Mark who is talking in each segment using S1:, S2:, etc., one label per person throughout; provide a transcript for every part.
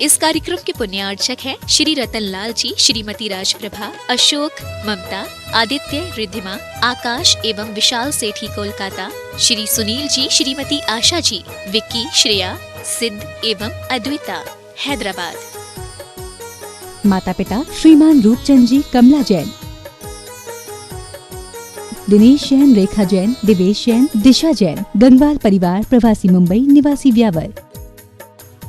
S1: इस कार्यक्रम के पुण्यार्चक हैं श्री रतन लाल जी, श्रीमती राजप्रभा, अशोक, ममता, आदित्य, रिद्धिमा, आकाश एवं विशाल सेठी कोलकाता, श्री सुनील जी, श्रीमती आशा जी, विक्की, श्रेया, सिद्ध एवं अद्विता, हैदराबाद।
S2: माता पिता श्रीमान रूपचंद जी, कमला जैन, दिनेश जैन, रेखा जैन, दिवेश जैन, दिशा जैन। गंगवाल परिवार, प्रवासी मुंबई, निवासी Beawar.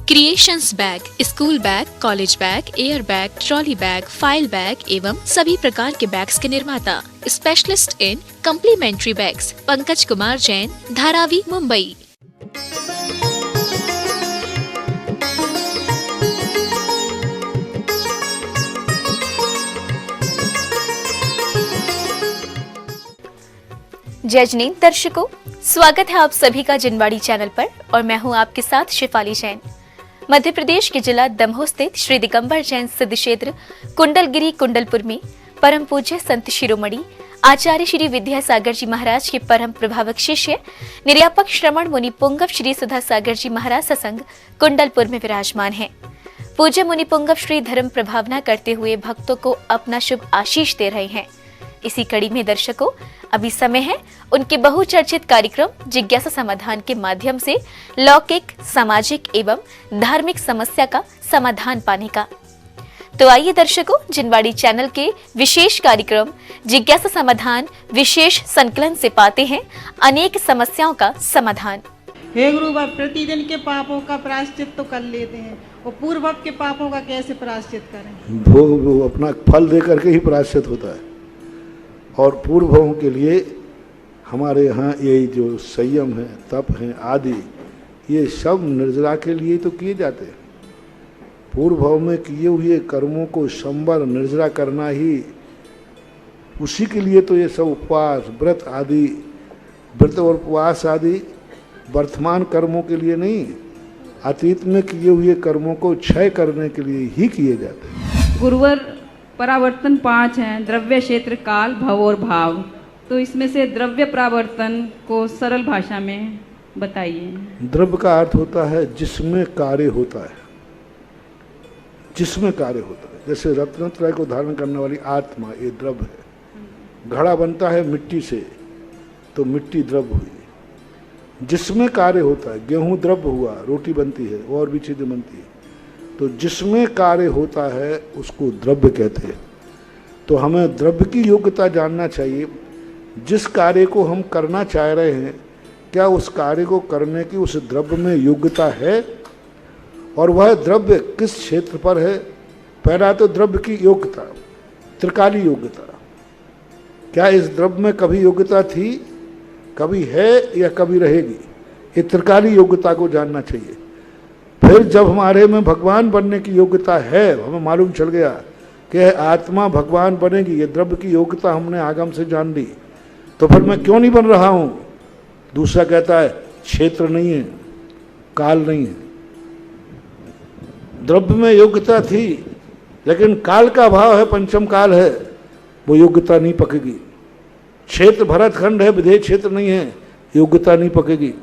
S1: Creations bag, school bag, college bag, air bag, trolley bag, file bag एवं सभी प्रकार के बैग्स के निर्माता, specialist in complimentary bags, Pankaj Kumar Jain, Dharavi, Mumbai. जय जिनेंद्र दर्शकों, स्वागत है आप सभी का जिनवाड़ी चैनल पर और मैं हूं आपके साथ शिफाली जैन। मध्य प्रदेश के जिला दमोह स्थित श्री दिगंबर जैन सिद्ध क्षेत्र कुंडलगिरी कुंडलपुर में परम पूज्य संत शिरोमणि आचार्य श्री विद्यासागर जी महाराज के परम प्रभावक शिष्य निर्यापक श्रमण मुनि पुंगव श्री सुधा सागर जी महाराज सत्संग कुंडलपुर में विराजमान हैं। पूज्य मुनि पुंगव श्री धर्म प्रभावना करते हुए भक्तों को अपना शुभ आशीष दे रहे हैं। इसी कड़ी में दर्शकों, अभी समय है उनके बहुचर्चित कार्यक्रम जिज्ञासा समाधान के माध्यम से लौकिक, सामाजिक एवं धार्मिक समस्या का समाधान पाने का। तो आइए दर्शकों, जिनवाड़ी चैनल के विशेष कार्यक्रम जिज्ञासा समाधान विशेष संकलन से पाते हैं अनेक समस्याओं का समाधान।
S3: हे गुरु, आप प्रतिदिन के पापों का प्रायश्चित तो कर लेते हैं, और पूर्व के पापों का कैसे प्रायश्चित करें?
S4: वो अपना फल दे करके ही प्रायश्चित होता है। और पूर्वों के लिए हमारे यहाँ ये जो संयम है, तप है आदि, ये सब निर्जरा के लिए तो किए जाते हैं। पूर्व में किए हुए कर्मों को संवर निर्जरा करना ही, उसी के लिए तो ये सब उपवास, व्रत आदि, व्रत और उपवास आदि वर्तमान कर्मों के लिए नहीं, अतीत में किए हुए कर्मों को क्षय करने के लिए ही किए जाते हैं।
S5: गुरुवर, परावर्तन 5 हैं, द्रव्य, क्षेत्र, काल, भव और भाव। तो इसमें से द्रव्य परावर्तन को सरल भाषा में बताइए।
S4: द्रव्य का अर्थ होता है जिसमें कार्य होता है, जिसमें कार्य होता है। जैसे रत्नत्रय को धारण करने वाली आत्मा, ये द्रव्य है। घड़ा बनता है मिट्टी से, तो मिट्टी द्रव्य हुई। जिसमें कार्य होता है, गेहूं द्रव्य हुआ, रोटी बनती है, और भी चीजें बनती है। तो जिसमें कार्य होता है उसको द्रव्य कहते हैं। तो हमें द्रव्य की योग्यता जानना चाहिए। जिस कार्य को हम करना चाह रहे हैं, क्या उस कार्य को करने की उस द्रव्य में योग्यता है, और वह द्रव्य किस क्षेत्र पर है। पहला तो द्रव्य की योग्यता, त्रिकाली योग्यता। क्या इस द्रव्य में कभी योग्यता थी, कभी है या कभी रहेगी, ये त्रिकाली योग्यता को जानना चाहिए। फिर जब हमारे में भगवान बनने की योग्यता है, हमें मालूम चल गया कि आत्मा भगवान बनेगी, ये द्रव्य की योग्यता हमने आगम से जान ली, तो फिर मैं क्यों नहीं बन रहा हूं? दूसरा कहता है क्षेत्र नहीं है, काल नहीं है। द्रव्य में योग्यता थी, लेकिन काल का अभाव है, पंचम काल है, वो योग्यता नहीं पकेगी। क्षेत्र भरतखंड है, विधेय क्षेत्र नहीं है, योग्यता नहीं पकेगी।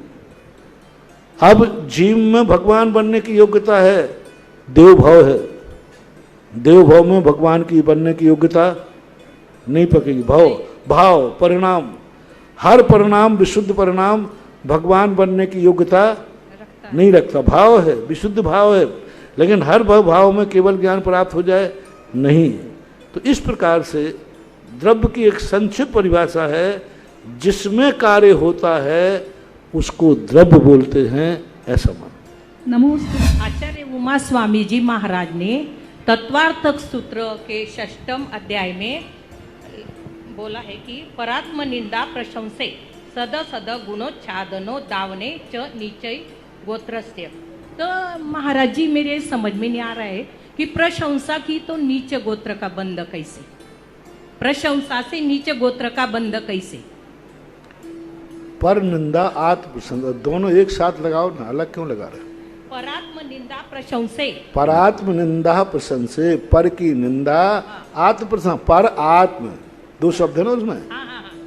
S4: अब जीव में भगवान बनने की योग्यता है, देव भाव है। देव भाव में भगवान की बनने की योग्यता नहीं पकेगी। भाव परिणाम, हर परिणाम विशुद्ध परिणाम भगवान बनने की योग्यता नहीं रखता। भाव है, विशुद्ध भाव है, लेकिन हर भाव में केवल ज्ञान प्राप्त हो जाए नहीं। तो इस प्रकार से द्रव्य की एक संक्षिप्त परिभाषा है, जिसमें कार्य होता है उसको द्रव्य बोलते हैं, ऐसा मान।
S6: नमोस्तु। आचार्य उमा स्वामी जी महाराज ने तत्वार्थक सूत्र के 6वें अध्याय में बोला है कि परात्म निंदा प्रशंसे सद सद गुणोच्छादनो दावने च नीचय गोत्रस्य। तो महाराज जी, मेरे समझ में नहीं आ रहा है कि प्रशंसा की तो नीच गोत्र का बंध कैसे, प्रशंसा से नीच गोत्र का बंध कैसे?
S4: पर निंदा आत्म प्रशंसा दोनों एक साथ लगाओ ना, अलग क्यों लगा रहे?
S6: परात्म निंदा प्रशंसे,
S4: परात्म निंदा प्रशंसे, पर की निंदा, आत्म प्रशंसा। पर आत्म, दो शब्द है ना उसमें,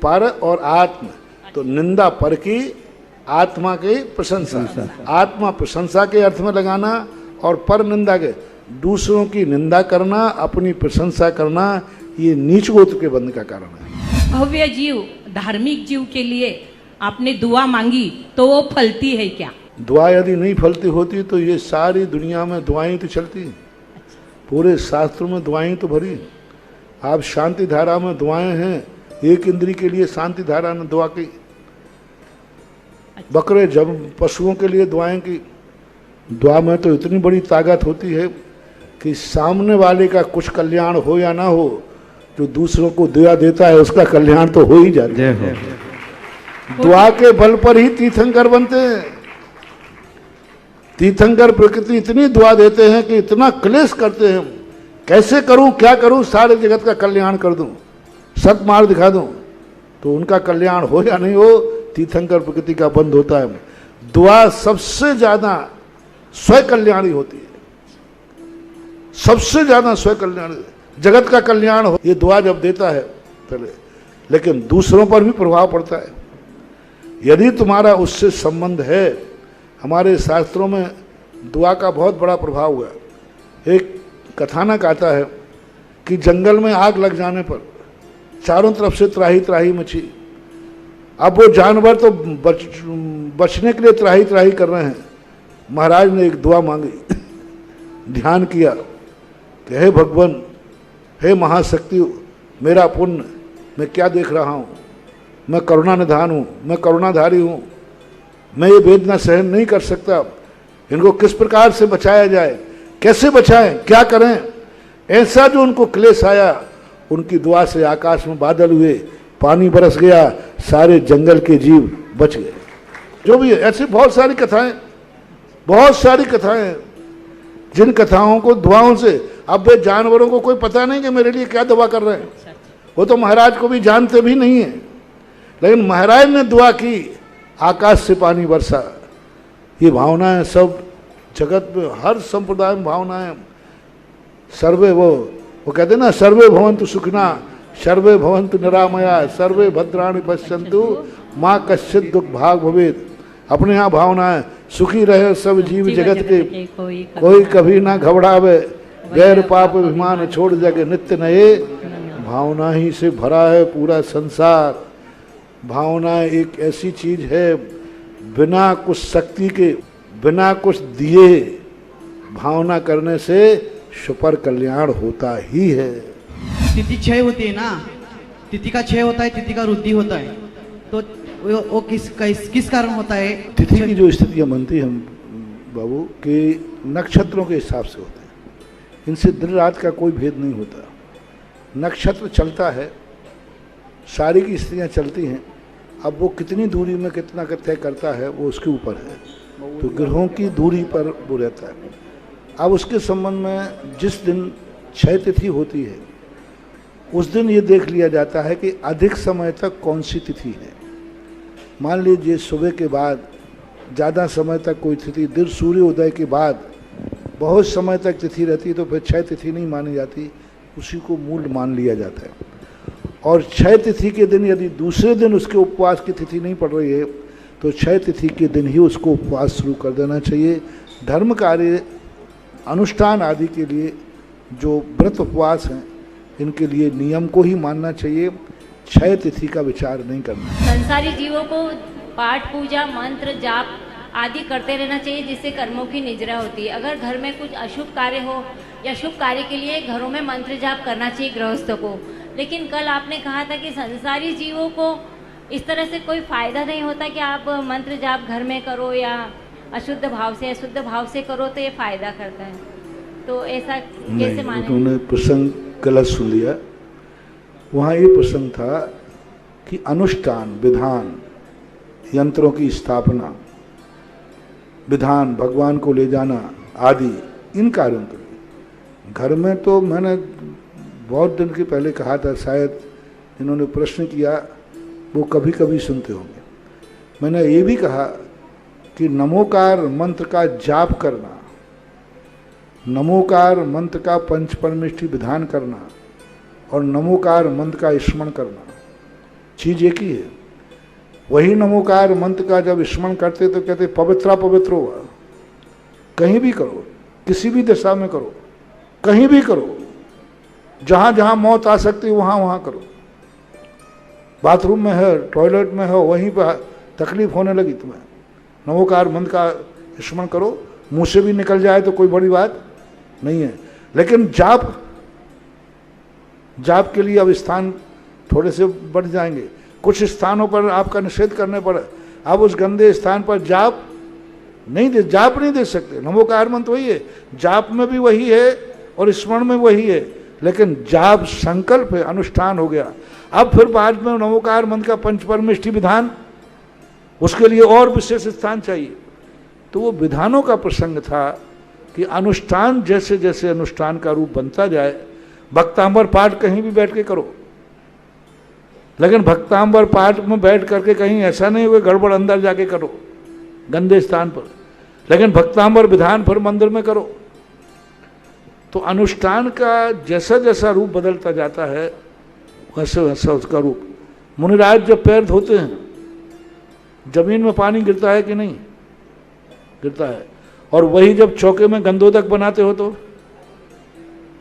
S4: पर और आत्म। तो निंदा पर की, आत्मा की प्रशंसा। आत्मा प्रशंसा के अर्थ में लगाना और पर निंदा के दूसरों की निंदा करना, अपनी प्रशंसा करना, ये नीच गोत्र के बंध का कारण है।
S6: भव्य जीव, धार्मिक जीव के लिए आपने दुआ मांगी तो वो फलती है क्या?
S4: दुआ यदि नहीं फलती होती तो ये सारी दुनिया में दुआएं तो चलती, पूरे शास्त्रों में दुआएं तो भरी। आप शांति धारा में दुआएं हैं, एक इंद्री के लिए शांति धारा ने दुआ की, बकरे जब पशुओं के लिए दुआएं की। दुआ में तो इतनी बड़ी ताकत होती है कि सामने वाले का कुछ कल्याण हो या ना हो, जो दूसरों को दुआ देता है उसका कल्याण तो हो ही जाता है। दुआ के बल पर ही तीर्थंकर बनते हैं। तीर्थंकर प्रकृति इतनी दुआ देते हैं कि इतना क्लेश करते हैं, कैसे करूं, क्या करूं, सारे जगत का कल्याण कर दूं, सत्मार्ग दिखा दूं, तो उनका कल्याण हो या नहीं हो, तीर्थंकर प्रकृति का बंध होता है। दुआ सबसे ज्यादा स्वयं कल्याणी होती है, सबसे ज्यादा स्वयं कल्याणी, जगत का कल्याण हो, ये दुआ जब देता है पहले, लेकिन दूसरों पर भी प्रभाव पड़ता है। यदि तुम्हारा उससे संबंध है, हमारे शास्त्रों में दुआ का बहुत बड़ा प्रभाव हुआ है। एक कथानक आता है कि जंगल में आग लग जाने पर चारों तरफ से त्राही त्राही मची। अब वो जानवर तो बचने के लिए त्राही त्राही कर रहे हैं। महाराज ने एक दुआ मांगी, ध्यान किया कि हे भगवान, हे महाशक्ति, मेरा पुण्य, मैं क्या देख रहा हूँ, मैं करुणा निधान हूँ, मैं करुणाधारी हूँ, मैं ये वेदना सहन नहीं कर सकता, इनको किस प्रकार से बचाया जाए, कैसे बचाएं, क्या करें। ऐसा जो उनको क्लेश आया, उनकी दुआ से आकाश में बादल हुए, पानी बरस गया, सारे जंगल के जीव बच गए। जो भी ऐसी बहुत सारी कथाएं, बहुत सारी कथाएं, जिन कथाओं को दुआओं से, अब वे जानवरों को कोई पता नहीं कि मेरे लिए क्या दुआ कर रहे हैं, वो तो महाराज को भी जानते भी नहीं है, लेकिन महाराज ने दुआ की, आकाश से पानी बरसा। ये भावनाएं सब जगत में, हर संप्रदाय में भावनाएं। सर्वे वो कहते ना, सर्वे भवन्तु सुखिना, सर्वे भवन्तु निरामया, सर्वे भद्राणि पश्यन्तु माँ कश्चित् दुख भाग भवेत्। अपने यहाँ भावनाएं, सुखी रहे सब जीव जगत के, कोई कभी ना घबरावे, गैर पाप अभिमान छोड़ जगे नित्य नए। भावना ही से भरा है पूरा संसार। भावना एक ऐसी चीज है, बिना कुछ शक्ति के, बिना कुछ दिए भावना करने से सुपर कल्याण होता ही है।
S7: तिथि क्षय होती है ना, तिथि का क्षय होता है, तिथि का वृद्धि होता है, तो वो किस कारण होता है?
S4: तिथि की जो स्थितियाँ बनती हैं बाबू, कि नक्षत्रों के हिसाब से होते हैं, इनसे दिन रात का कोई भेद नहीं होता। नक्षत्र चलता है, सारी की स्थितियाँ चलती हैं, अब वो कितनी दूरी में कितना तय करता है वो उसके ऊपर है, तो ग्रहों की दूरी पर वो रहता है। अब उसके संबंध में जिस दिन क्षय तिथि होती है, उस दिन ये देख लिया जाता है कि अधिक समय तक कौन सी तिथि है। मान लीजिए सुबह के बाद ज़्यादा समय तक कोई तिथि, दिन सूर्योदय के बाद बहुत समय तक तिथि रहती है, तो फिर क्षय तिथि नहीं मानी जाती, उसी को मूल मान लिया जाता है। और क्षय तिथि के दिन यदि दूसरे दिन उसके उपवास की तिथि नहीं पड़ रही है, तो क्षय तिथि के दिन ही उसको उपवास शुरू कर देना चाहिए। धर्म कार्य, अनुष्ठान आदि के लिए जो व्रत उपवास हैं, इनके लिए नियम को ही मानना चाहिए, क्षय तिथि का विचार नहीं करना।
S8: संसारी जीवों को पाठ पूजा मंत्र जाप आदि करते रहना चाहिए, जिससे कर्मों की निजरा होती है। अगर घर में कुछ अशुभ कार्य हो या शुभ कार्य के लिए घरों में मंत्र जाप करना चाहिए गृहस्थों को। लेकिन कल आपने कहा था कि संसारी जीवों को इस तरह से कोई फायदा नहीं होता कि आप मंत्र जाप घर में करो या अशुद्ध भाव से या शुद्ध भाव से करो तो ये फायदा करता है, तो ऐसा कैसे माने?
S4: उन्होंने प्रसंग गलत सुन लिया। वहाँ ये प्रसंग था कि अनुष्ठान, विधान, यंत्रों की स्थापना, विधान, भगवान को ले जाना आदि, इन कार्यों के लिए घर में तो मैंने बहुत दिन के पहले कहा था, शायद इन्होंने प्रश्न किया वो कभी कभी सुनते होंगे। मैंने ये भी कहा कि नमोकार मंत्र का जाप करना, नमोकार मंत्र का पंच परमेष्ठी विधान करना और नमोकार मंत्र का स्मरण करना चीज एक ही है। वही नमोकार मंत्र का जब स्मरण करते तो कहते पवित्रा पवित्र हुआ। कहीं भी करो, किसी भी दिशा में करो, कहीं भी करो, जहां जहां मौत आ सकती है वहां वहां करो। बाथरूम में है, टॉयलेट में हो, वहीं पर तकलीफ होने लगी तुम्हें, नमोकार मंत्र का स्मरण करो। मुंह से भी निकल जाए तो कोई बड़ी बात नहीं है, लेकिन जाप के लिए अब स्थान थोड़े से बढ़ जाएंगे। कुछ स्थानों पर आपका निषेध करने पर आप उस गंदे स्थान पर जाप नहीं दे सकते। नमोकार मंत्र वही है, जाप में भी वही है और स्मरण में वही है, लेकिन जाप संकल्प है, अनुष्ठान हो गया। अब फिर बाद में नमोकार मंत्र का पंचपरमेष्ठी विधान, उसके लिए और विशेष स्थान चाहिए। तो वो विधानों का प्रसंग था कि अनुष्ठान जैसे जैसे अनुष्ठान का रूप बनता जाए, भक्तांबर पाठ कहीं भी बैठ के करो, लेकिन भक्तांबर पाठ में बैठ करके कहीं ऐसा नहीं हुए गड़बड़ अंदर जाके करो गंदे स्थान पर, लेकिन भक्तांबर विधान फिर मंदिर में करो। तो अनुष्ठान का जैसा जैसा रूप बदलता जाता है वैसे वैसा उसका रूप। मुनिराज जब पैर धोते हैं, जमीन में पानी गिरता है कि नहीं? गिरता है। और वही जब चौके में गंधोदक बनाते हो तो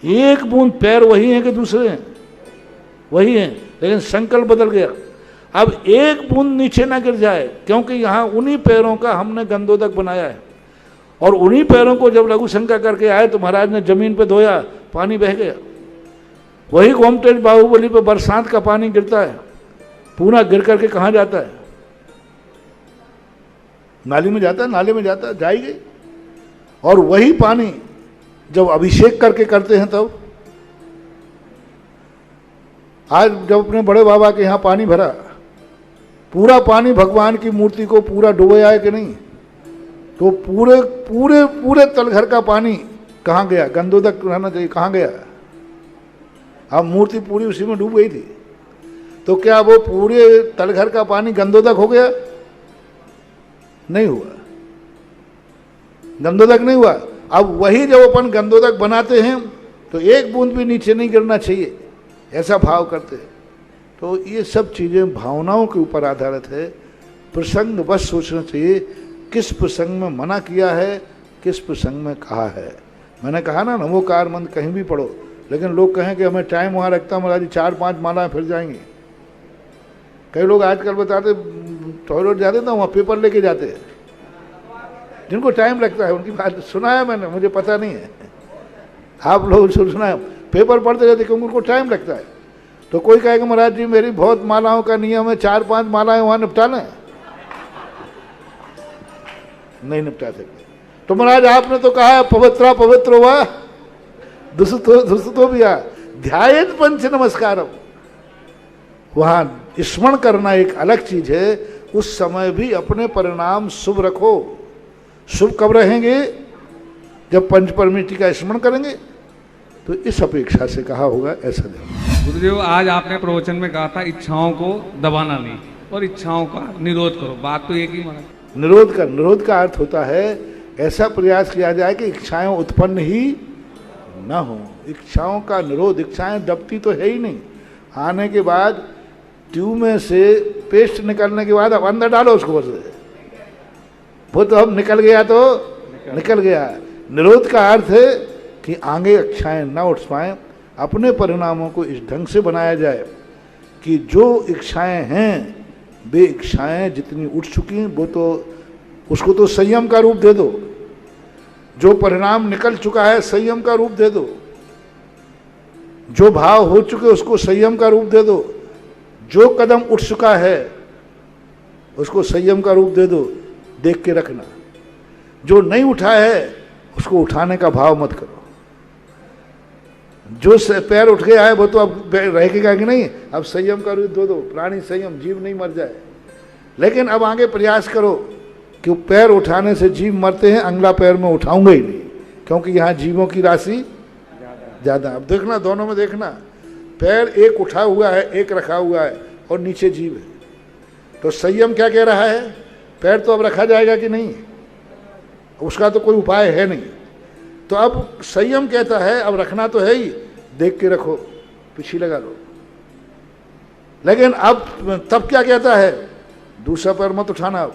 S4: एक बूंद, पैर वही है कि दूसरे हैं? वही हैं, लेकिन संकल्प बदल गया। अब एक बूंद नीचे ना गिर जाए, क्योंकि यहाँ उन्हीं पैरों का हमने गंधोदक बनाया है। और उन्हीं पैरों को जब लघु शंका करके आए तो महाराज ने जमीन पे धोया, पानी बह गया। वही गोमटेज बाहुबली पे बरसात का पानी गिरता है, पूरा गिर करके कहाँ जाता है? नाली में जाता है, नाले में जाता है, जाएगी। और वही पानी जब अभिषेक करके करते हैं तब, आज जब अपने बड़े बाबा के यहाँ पानी भरा, पूरा पानी भगवान की मूर्ति को पूरा डुबोया है कि नहीं? तो पूरे पूरे पूरे तलघर का पानी कहाँ गया? गंधोदक रहना चाहिए, कहाँ गया? अब मूर्ति पूरी उसी में डूब गई थी, तो क्या वो पूरे तलघर का पानी गंधोदक हो गया? नहीं हुआ, गंधोदक नहीं हुआ। अब वही जब अपन गंधोदक बनाते हैं तो एक बूंद भी नीचे नहीं गिरना चाहिए, ऐसा भाव करते हैं। तो ये सब चीज़ें भावनाओं के ऊपर आधारित है। प्रसंग बस सोचना चाहिए किस प्रसंग में मना किया है, किस प्रसंग में कहा है। मैंने कहा ना, नमोकार मंत्र कहीं भी पढ़ो, लेकिन लोग कहें कि हमें टाइम वहाँ रखता हूँ, महाराज 4-5 मालाएं फिर जाएंगे। कई लोग आजकल बताते टॉयलेट जाते ना, वहाँ पेपर लेके जाते हैं, जिनको टाइम लगता है। उनकी बात सुना है मैंने, मुझे पता नहीं है, आप लोग सुना है, पेपर पढ़ते रहते क्योंकि उनको टाइम लगता है। तो कोई कहेगा महाराज जी मेरी बहुत मालाओं का नियम है, 4-5 मालाएं वहाँ निपटाना है, नहीं निपटा सकते। तो महाराज आपने तो कहा है पवित्रा पवित्र हुआ दुसतो भी आ ध्यायेत पंच नमस्कारम। वहां स्मरण करना एक अलग चीज है, उस समय भी अपने परिणाम शुभ रखो। शुभ कब रहेंगे? जब पंचपरमेष्ठी का स्मरण करेंगे। तो इस अपेक्षा से कहा होगा, ऐसा ध्यान।
S9: गुरुदेव, आज आपने प्रवचन में कहा था इच्छाओं को दबाना नहीं और इच्छाओं का निरोध करो, बात तो एक ही माना।
S4: निरोध का अर्थ होता है ऐसा प्रयास किया जाए कि इच्छाएं उत्पन्न ही न हो। इच्छाओं का निरोध, इच्छाएं दबती तो है ही नहीं। आने के बाद ट्यूब में से पेस्ट निकलने के बाद अब अंदर डालो उसको, बस वो तो अब निकल गया तो निकल गया। निरोध का अर्थ है कि आगे इच्छाएं न उठ पाएं। अपने परिणामों को इस ढंग से बनाया जाए कि जो इच्छाएं हैं वे इच्छाएं जितनी उठ चुकी हैं वो तो उसको तो संयम का रूप दे दो। जो परिणाम निकल चुका है संयम का रूप दे दो। जो भाव हो चुके उसको संयम का रूप दे दो। जो कदम उठ चुका है उसको संयम का रूप दे दो, देख के रखना। जो नहीं उठा है उसको उठाने का भाव मत करो। जो पैर उठ गया है वो तो अब रहेगा कि नहीं, अब संयम का रूप दे दो। प्राणी संयम, जीव नहीं मर जाए। लेकिन अब आगे प्रयास करो कि पैर उठाने से जीव मरते हैं, अगला पैर में उठाऊंगा ही नहीं, क्योंकि यहाँ जीवों की राशि ज़्यादा। अब देखना, दोनों में देखना, पैर एक उठा हुआ है, एक रखा हुआ है और नीचे जीव है। तो संयम क्या कह रहा है? पैर तो अब रखा जाएगा कि नहीं, उसका तो कोई उपाय है नहीं। तो अब संयम कहता है अब रखना तो है ही, देख के रखो, पीछे लगा लो। लेकिन अब तब क्या कहता है? दूसरा पैर मत उठाना। अब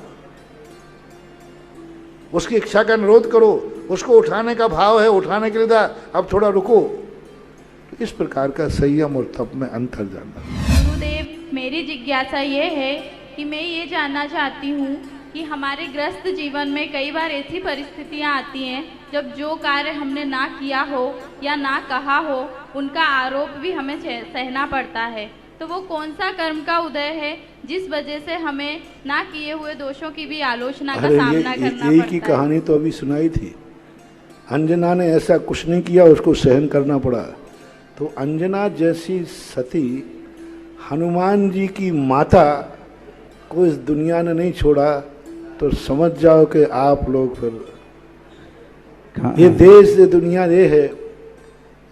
S4: उसकी इच्छा का अनुरोध करो, उसको उठाने का भाव है, उठाने के लिए था, अब थोड़ा रुको। इस प्रकार का संयम और तप में अंतर जानना।
S10: गुरुदेव, मेरी जिज्ञासा ये है कि मैं ये जानना चाहती हूँ कि हमारे ग्रस्त जीवन में कई बार ऐसी परिस्थितियाँ आती हैं जब जो कार्य हमने ना किया हो या ना कहा हो उनका आरोप भी हमें सहना पड़ता है, तो वो कौन सा कर्म का उदय है जिस वजह से हमें ना किए हुए दोषों की भी आलोचना का सामना करना पड़ता है?
S4: यही की कहानी तो अभी सुनाई थी। अंजना ने ऐसा कुछ नहीं किया, उसको सहन करना पड़ा। तो अंजना जैसी सती हनुमान जी की माता को इस दुनिया ने नहीं छोड़ा, तो समझ जाओ कि आप लोग फिर ये देश ये दुनिया ये है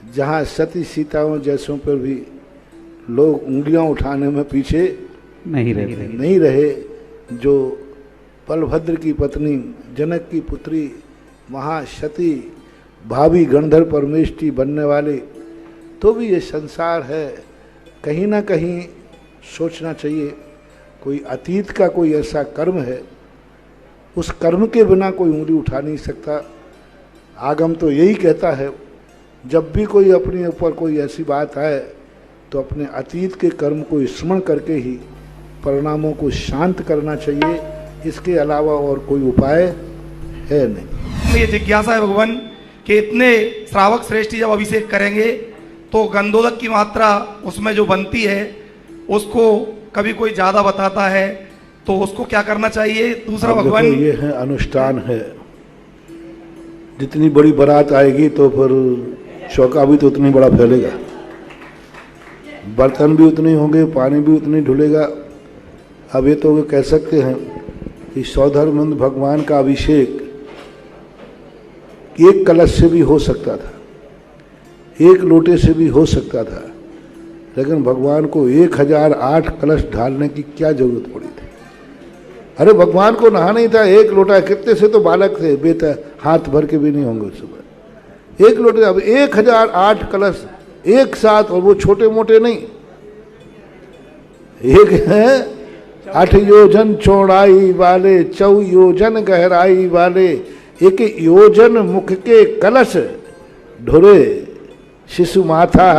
S4: जहाँ सती सीताओं जैसों पर भी लोग उंगलियां उठाने में पीछे नहीं रहे। जो बलभद्र की पत्नी, जनक की पुत्री, महासती, भावी गंधर्व परमेष्ठी बनने वाले, तो भी ये संसार है। कहीं ना कहीं सोचना चाहिए, कोई अतीत का कोई ऐसा कर्म है, उस कर्म के बिना कोई उंगली उठा नहीं सकता। आगम तो यही कहता है, जब भी कोई अपने ऊपर कोई ऐसी बात आए तो अपने अतीत के कर्म को स्मरण करके ही परिणामों को शांत करना चाहिए। इसके अलावा और कोई उपाय है नहीं।
S11: ये जिज्ञासा है भगवान कि इतने श्रावक श्रेष्ठी जब अभिषेक करेंगे तो गंधोदक की मात्रा उसमें जो बनती है उसको कभी कोई ज़्यादा बताता है, तो उसको क्या करना चाहिए? दूसरा भगवान,
S4: ये है अनुष्ठान है। जितनी बड़ी बारात आएगी तो फिर चौका भी तो उतनी बड़ा फैलेगा, बर्तन भी उतने होंगे, पानी भी उतनी ढुलेगा। अब ये तो कह सकते हैं कि सौधर्मंद भगवान का अभिषेक एक कलश से भी हो सकता था, एक लोटे से भी हो सकता था, लेकिन भगवान को 1008 कलश ढालने की क्या जरूरत पड़ी थी? अरे भगवान को नहा नहीं था, एक लोटा, कितने से तो बालक थे, बेटा हाथ भर के भी नहीं होंगे सुबह, एक लोटे। अब 1008 कलश एक साथ, और वो छोटे मोटे नहीं, एक है 8 योजन चौड़ाई वाले, 4 योजन गहराई वाले, 1 योजन मुख के कलश ढुरे शिशु माथा,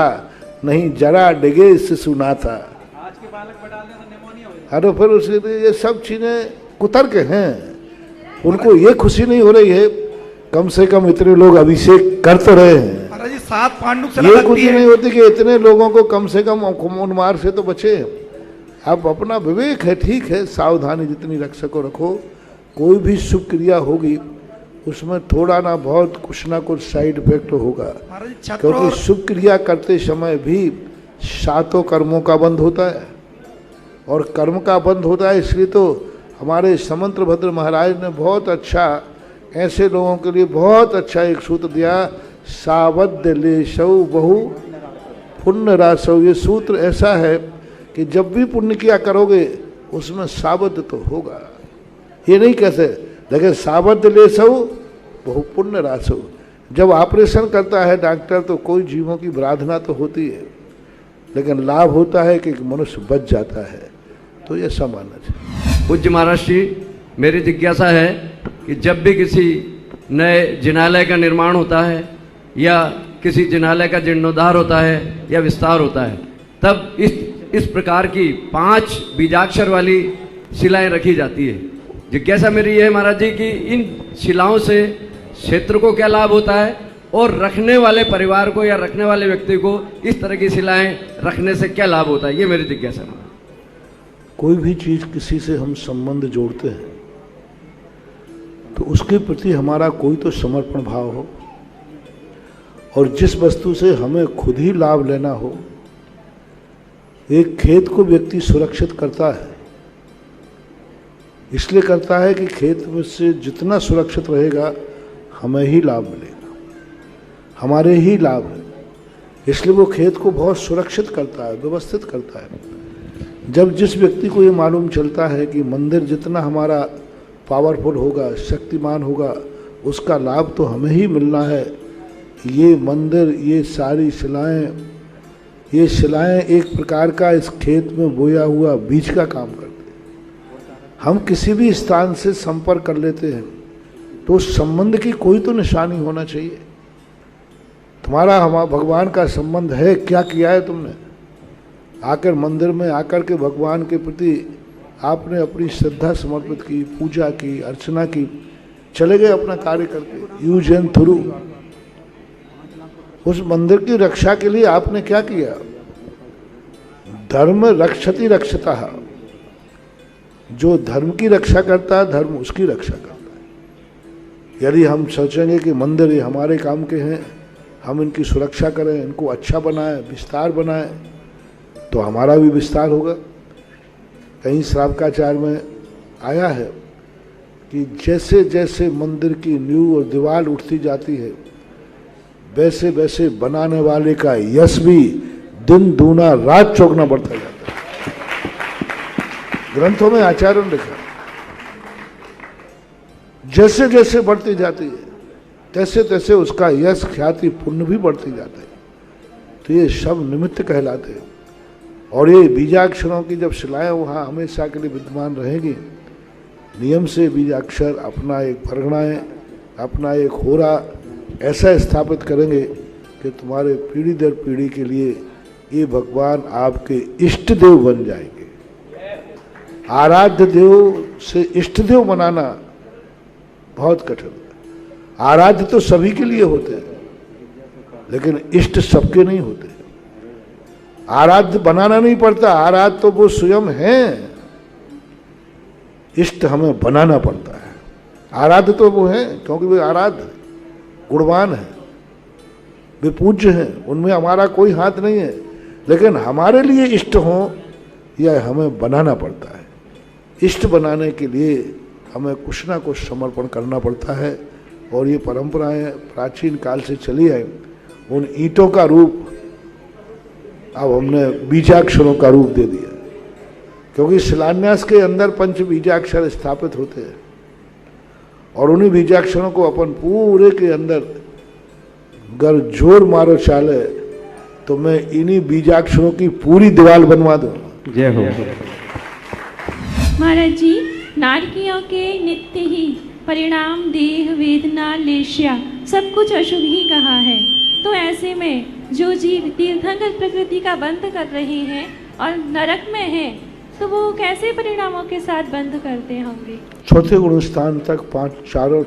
S4: नहीं जरा डिगे शिशु नाथा।
S11: आज के बालक में डालने से निमोनिया हो जाता है।
S4: अरे फिर उसके ये सब चीजें कुतर्क हैं, उनको ये खुशी नहीं हो रही है कम से कम इतने लोग अभिषेक कर तो रहे हैं।
S11: महाराज जी 7 पांडुक से
S4: ये खुशी नहीं होती कि इतने लोगों को कम से कम उन्माद से तो बचे। अब अपना विवेक है, ठीक है, सावधानी जितनी रख सको रखो। कोई भी शुभ क्रिया होगी उसमें थोड़ा ना बहुत कुछ ना कुछ साइड इफेक्ट होगा, क्योंकि शुभ क्रिया करते समय भी 7 कर्मों का बंध होता है, और कर्म का बंध होता है। इसलिए तो हमारे समंत्रभद्र महाराज ने बहुत अच्छा, ऐसे लोगों के लिए बहुत अच्छा एक सूत्र दिया, सावध लेशौ बहु पुण्य रासौ। ये सूत्र ऐसा है कि जब भी पुण्य किया करोगे उसमें सावध तो होगा। ये नहीं कहते, देखिए सावध लेशौ बहु पुण्य रासौ। जब ऑपरेशन करता है डॉक्टर तो कोई जीवों की प्रार्थना तो होती है, लेकिन लाभ होता है कि मनुष्य बच जाता है। तो ये सब मानना चाहिए।
S12: पूज्य महाराज जी, मेरी जिज्ञासा है कि जब भी किसी नए जिनालय का निर्माण होता है या किसी जिनालय का जीर्णोद्धार होता है या विस्तार होता है, तब इस प्रकार की 5 बीजाक्षर वाली शिलाएं रखी जाती है। जिज्ञासा मेरी यह है महाराज जी कि इन शिलाओं से क्षेत्र को क्या लाभ होता है, और रखने वाले परिवार को या रखने वाले व्यक्ति को इस तरह की शिलाएं रखने से क्या लाभ होता है, ये मेरी जिज्ञासा है।
S4: कोई भी चीज किसी से हम संबंध जोड़ते हैं तो उसके प्रति हमारा कोई तो समर्पण भाव हो, और जिस वस्तु से हमें खुद ही लाभ लेना हो। एक खेत को व्यक्ति सुरक्षित करता है, इसलिए करता है कि खेत में से जितना सुरक्षित रहेगा हमें ही लाभ मिलेगा, हमारे ही लाभ है, इसलिए वो खेत को बहुत सुरक्षित करता है, व्यवस्थित करता है। जब जिस व्यक्ति को ये मालूम चलता है कि मंदिर जितना हमारा पावरफुल होगा, शक्तिमान होगा, उसका लाभ तो हमें ही मिलना है, ये मंदिर, ये सारी शिलाएं, ये शिलाएं एक प्रकार का इस खेत में बोया हुआ बीज का काम करते हैं। हम किसी भी स्थान से संपर्क कर लेते हैं, तो उस संबंध की कोई तो निशानी होना चाहिए। तुम्हारा हमारा भगवान का संबंध है, क्या किया है तुमने? आकर मंदिर में आकर के भगवान के प्रति आपने अपनी श्रद्धा समर्पित की, पूजा की, अर्चना की, चले गए अपना कार्य करके, यूज एंड थ्रू। उस मंदिर की रक्षा के लिए आपने क्या किया? धर्म रक्षति रक्षतः, जो धर्म की रक्षा करता है धर्म उसकी रक्षा करता है। यदि हम सोचेंगे कि मंदिर ये हमारे काम के हैं, हम इनकी सुरक्षा करें, इनको अच्छा बनाएं, विस्तार बनाएं, तो हमारा भी विस्तार होगा। कहीं श्रावकाचार में आया है कि जैसे जैसे मंदिर की नींव और दीवार उठती जाती है, वैसे वैसे बनाने वाले का यश भी दिन दूना रात चौगुना बढ़ता जाता है। ग्रंथों में आचार्यों ने लिखा, जैसे जैसे बढ़ती जाती है तैसे तैसे उसका यश, ख्याति, पुण्य भी बढ़ती जाता है। तो ये सब निमित्त कहलाते हैं। और ये बीजाक्षरों की जब शिलाएं वहाँ हमेशा के लिए विद्यमान रहेंगी, नियम से बीजाक्षर अपना एक परगणाएं, अपना एक होरा ऐसा स्थापित करेंगे कि तुम्हारे पीढ़ी दर पीढ़ी के लिए ये भगवान आपके इष्ट देव बन जाएंगे। आराध्य देव से इष्ट देव बनाना बहुत कठिन है। आराध्य तो सभी के लिए होते हैं, लेकिन इष्ट सबके नहीं होते। आराध्य बनाना नहीं पड़ता, आराध्य तो वो स्वयं है, इष्ट हमें बनाना पड़ता है। आराध्य तो वो है क्योंकि वे आराध्य गुणवान है, वे पूज्य हैं, उनमें हमारा कोई हाथ नहीं है। लेकिन हमारे लिए इष्ट हो यह हमें बनाना पड़ता है। इष्ट बनाने के लिए हमें कुछ ना कुछ समर्पण करना पड़ता है। और ये परंपराएं प्राचीन काल से चली आई। उन ईंटों का रूप अब हमने बीजाक्षरों का रूप दे दिया, क्योंकि शिलान्यास के अंदर पंच बीजाक्षर स्थापित होते हैं। और उन्हीं बीजाक्षरों को अपन पूरे के अंदर अगर जोर मारो चाले तो मैं इन्हीं बीजाक्षरों की पूरी दीवार बनवा दूँ।
S12: जय हो।
S13: महाराज जी, नारकियों के नित्य ही परिणाम, देह, वेदना, लेश्या सब कुछ अशुभ ही कहा है। तो ऐसे में जो जीव तीर्थंकर प्रकृति का बंध कर रहे हैं और नरक में हैं, तो वो कैसे परिणामों के साथ बंध करते होंगे?
S4: चौथे गुण स्थान तक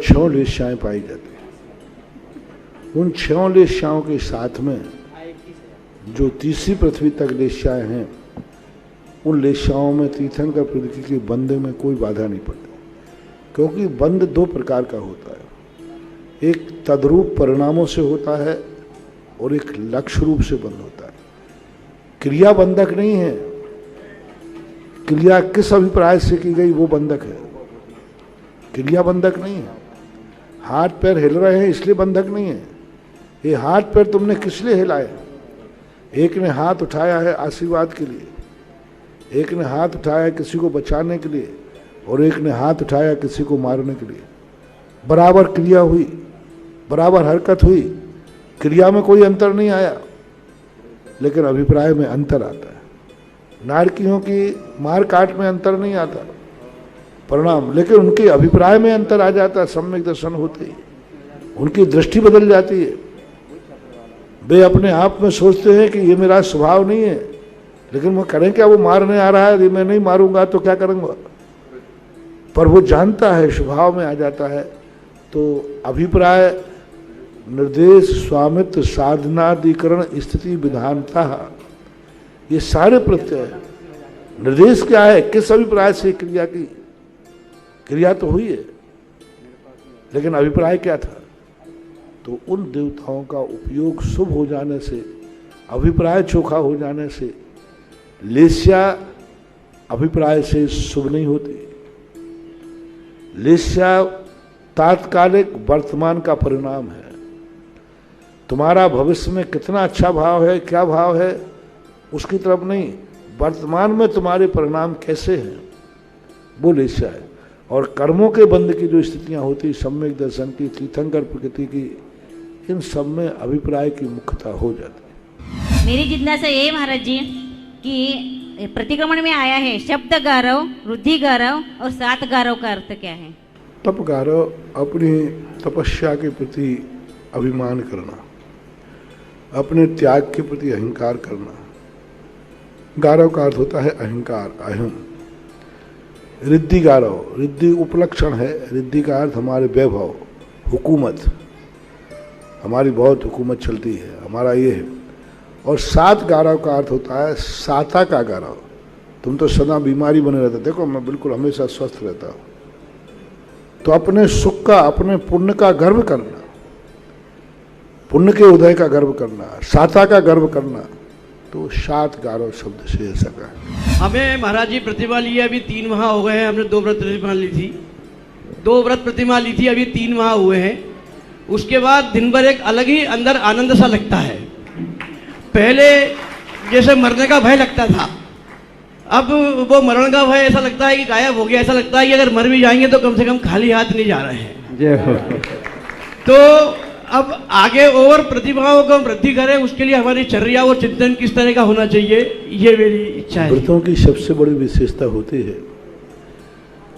S4: 6 लेश्याएं पाई जाती हैं। उन 6 लेश्याओं के साथ में जो तीसरी पृथ्वी तक लेश्याएं हैं, उन लेश्याओं में तीर्थंकर प्रकृति के बंधे में कोई बाधा नहीं पड़ती, क्योंकि बंध 2 प्रकार का होता है। एक तद्रूप परिणामों से होता है और एक लक्ष्य रूप से बंध होता है। क्रिया बंधक नहीं है, क्रिया किस अभिप्राय से की गई वो बंधक है, क्रिया बंधक नहीं है। हाथ पैर हिल रहे हैं इसलिए बंधक नहीं है। ये हाथ पैर तुमने किस लिए हिलाए? एक ने हाथ उठाया है आशीर्वाद के लिए, एक ने हाथ उठाया किसी को बचाने के लिए, और एक ने हाथ उठाया किसी को मारने के लिए। बराबर क्रिया हुई, बराबर हरकत हुई, क्रिया में कोई अंतर नहीं आया, लेकिन अभिप्राय में अंतर आता है। नारकियों की मार काट में अंतर नहीं आता परिणाम, लेकिन उनके अभिप्राय में अंतर आ जाता है। सम्यक दर्शन होते ही उनकी दृष्टि बदल जाती है। वे अपने आप में सोचते हैं कि ये मेरा स्वभाव नहीं है, लेकिन वो करें क्या? वो मारने आ रहा है, यदि मैं नहीं मारूंगा तो क्या करूंगा? पर वो जानता है, स्वभाव में आ जाता है। तो अभिप्राय, निर्देश, स्वामित्व, साधनाधिकरण, स्थिति, विधानता, ये सारे प्रत्यय। निर्देश क्या है? किस अभिप्राय से क्रिया की? क्रिया तो हुई है, लेकिन अभिप्राय क्या था? तो उन देवताओं का उपयोग शुभ हो जाने से, अभिप्राय चोखा हो जाने से, लेस्या अभिप्राय से शुभ नहीं होती। लेस्या तात्कालिक वर्तमान का परिणाम है। तुम्हारा भविष्य में कितना अच्छा भाव है, क्या भाव है, उसकी तरफ नहीं, वर्तमान में तुम्हारे परिणाम कैसे हैं, वो लेस्या है। और कर्मों के बंध की जो स्थितियां होती, सम्यक दर्शन की, तीर्थंकर प्रकृति की, इन सब में अभिप्राय की मुख्यता हो जाती है।
S14: मेरी जिज्ञासा ये महाराज जी कि प्रतिक्रमण में आया है शब्द गौरव, वृद्धि गौरव और 7 गौरव का अर्थ क्या है?
S4: तप गारो अपनी तपस्या के प्रति अभिमान करना, अपने त्याग के प्रति अहंकार करना। गारव का अर्थ होता है अहंकार, अहम। रिद्धि गारव, रिद्धि उपलक्षण है। रिद्धि का अर्थ हमारे वैभव, हुकूमत, हमारी बहुत हुकूमत चलती है, हमारा ये है। और सात गारव का अर्थ होता है साता का गारव। तुम तो सदा बीमारी बने रहते, देखो मैं बिल्कुल हमेशा स्वस्थ रहता हूँ। तो अपने सुख का, अपने पुण्य का गर्व करना, पुण्य के उदय का गर्व करना, साता का गर्व करना, तो सात गारव शब्द से ऐसा कहा।
S7: हमें महाराज जी प्रतिमा लिए अभी 3 माह हो गए हैं। हमने 2 व्रत प्रतिमा ली थी, 2 व्रत प्रतिमा ली थी, अभी 3 माह हुए हैं। उसके बाद दिन भर एक अलग ही अंदर आनंद सा लगता है। पहले जैसे मरने का भय लगता था, अब वो मरण का भय ऐसा लगता है कि गायब हो गया। ऐसा लगता है कि अगर मर भी जाएंगे तो कम से कम खाली हाथ नहीं जा रहे हैं। तो अब आगे और प्रतिभाओं को वृद्धि करें, उसके लिए हमारी चर्या और चिंतन किस तरह का होना चाहिए, ये मेरी इच्छा है।
S4: व्रतों की सबसे बड़ी विशेषता होती है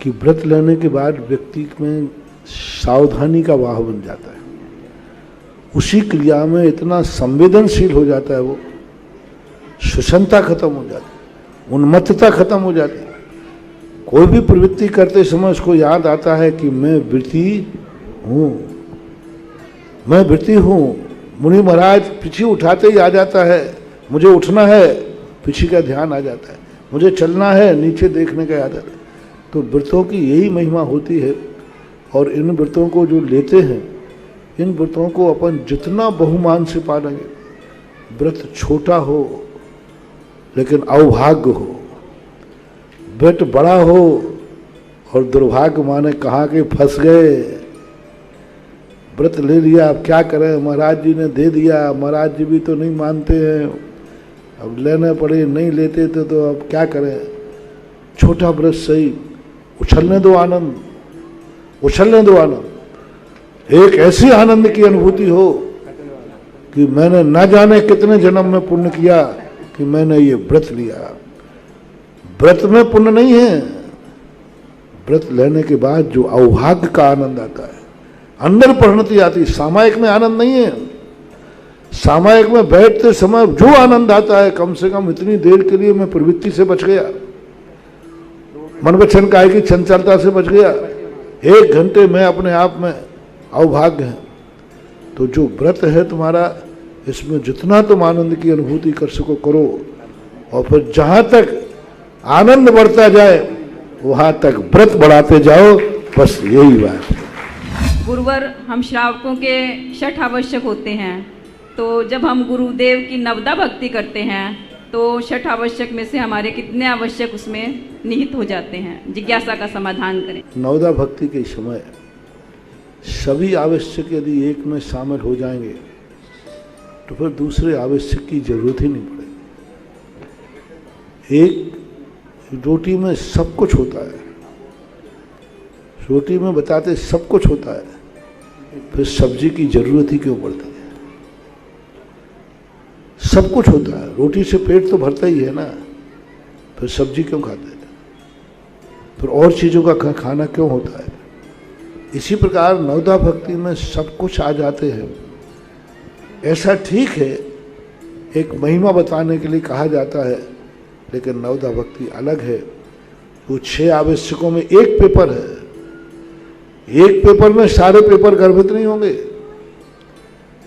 S4: कि व्रत लेने के बाद व्यक्ति में सावधानी का वाह बन जाता है। उसी क्रिया में इतना संवेदनशील हो जाता है, वो सुषमता खत्म हो जाती है, उन्मत्तता खत्म हो जाती है। कोई भी प्रवृत्ति करते समय उसको याद आता है कि मैं वृत्ति हूँ, मैं वृत्ति हूँ। मुनि महाराज पीछे उठाते ही आ जाता है, मुझे उठना है, पीछे का ध्यान आ जाता है, मुझे चलना है, नीचे देखने का याद आता है। तो व्रतों की यही महिमा होती है। और इन व्रतों को जो लेते हैं, इन व्रतों को अपन जितना बहुमान से पालेंगे, व्रत छोटा हो लेकिन अवभाग्य हो, व्रत बड़ा हो और दुर्भाग्य माने कहाँ के फंस गए। व्रत ले लिया, अब क्या करें, महाराज जी ने दे दिया, महाराज जी भी तो नहीं मानते हैं, अब लेने पड़े, नहीं लेते तो अब क्या करें। छोटा व्रत सही, उछलने दो आनंद, उछलने दो आनंद। एक ऐसी आनंद की अनुभूति हो कि मैंने न जाने कितने जन्म में पुण्य किया कि मैंने ये व्रत लिया। व्रत में पुण्य नहीं है, व्रत लेने के बाद जो अवभाग्य का आनंद आता है, अंदर परिणति आती। सामायिक में आनंद नहीं है। सामायिक में बैठते समय जो आनंद आता है, कम से कम इतनी देर के लिए मैं प्रवृत्ति से बच गया, मन वचन काया की चंचलता से बच गया। 1 घंटे में अपने आप में अवभाग्य है। तो जो व्रत है तुम्हारा, इसमें जितना तुम आनंद की अनुभूति कर सको करो, और फिर जहाँ तक आनंद बढ़ता जाए वहाँ तक व्रत बढ़ाते जाओ, बस यही बात है।
S5: गुरुवर हम श्रावकों के 6 आवश्यक होते हैं। तो जब हम गुरुदेव की नवदा भक्ति करते हैं तो 6 आवश्यक में से हमारे कितने आवश्यक उसमें निहित हो जाते हैं, जिज्ञासा का समाधान करें।
S4: नवदा भक्ति के समय सभी आवश्यक यदि एक में शामिल हो जाएंगे तो फिर दूसरे आवश्यक की जरूरत ही नहीं पड़ेगी। एक रोटी में सब कुछ होता है, रोटी में बताते सब कुछ होता है, फिर सब्जी की जरूरत ही क्यों पड़ती है। सब कुछ होता है, रोटी से पेट तो भरता ही है ना, फिर सब्जी क्यों खाते हैं, फिर और चीज़ों का खाना क्यों होता है। इसी प्रकार नवदा भक्ति में सब कुछ आ जाते हैं। ऐसा ठीक है, एक महिमा बताने के लिए कहा जाता है, लेकिन नवदा भक्ति अलग है। वो 6 आवश्यकों में एक पेपर है, एक पेपर में सारे पेपर गर्भित नहीं होंगे।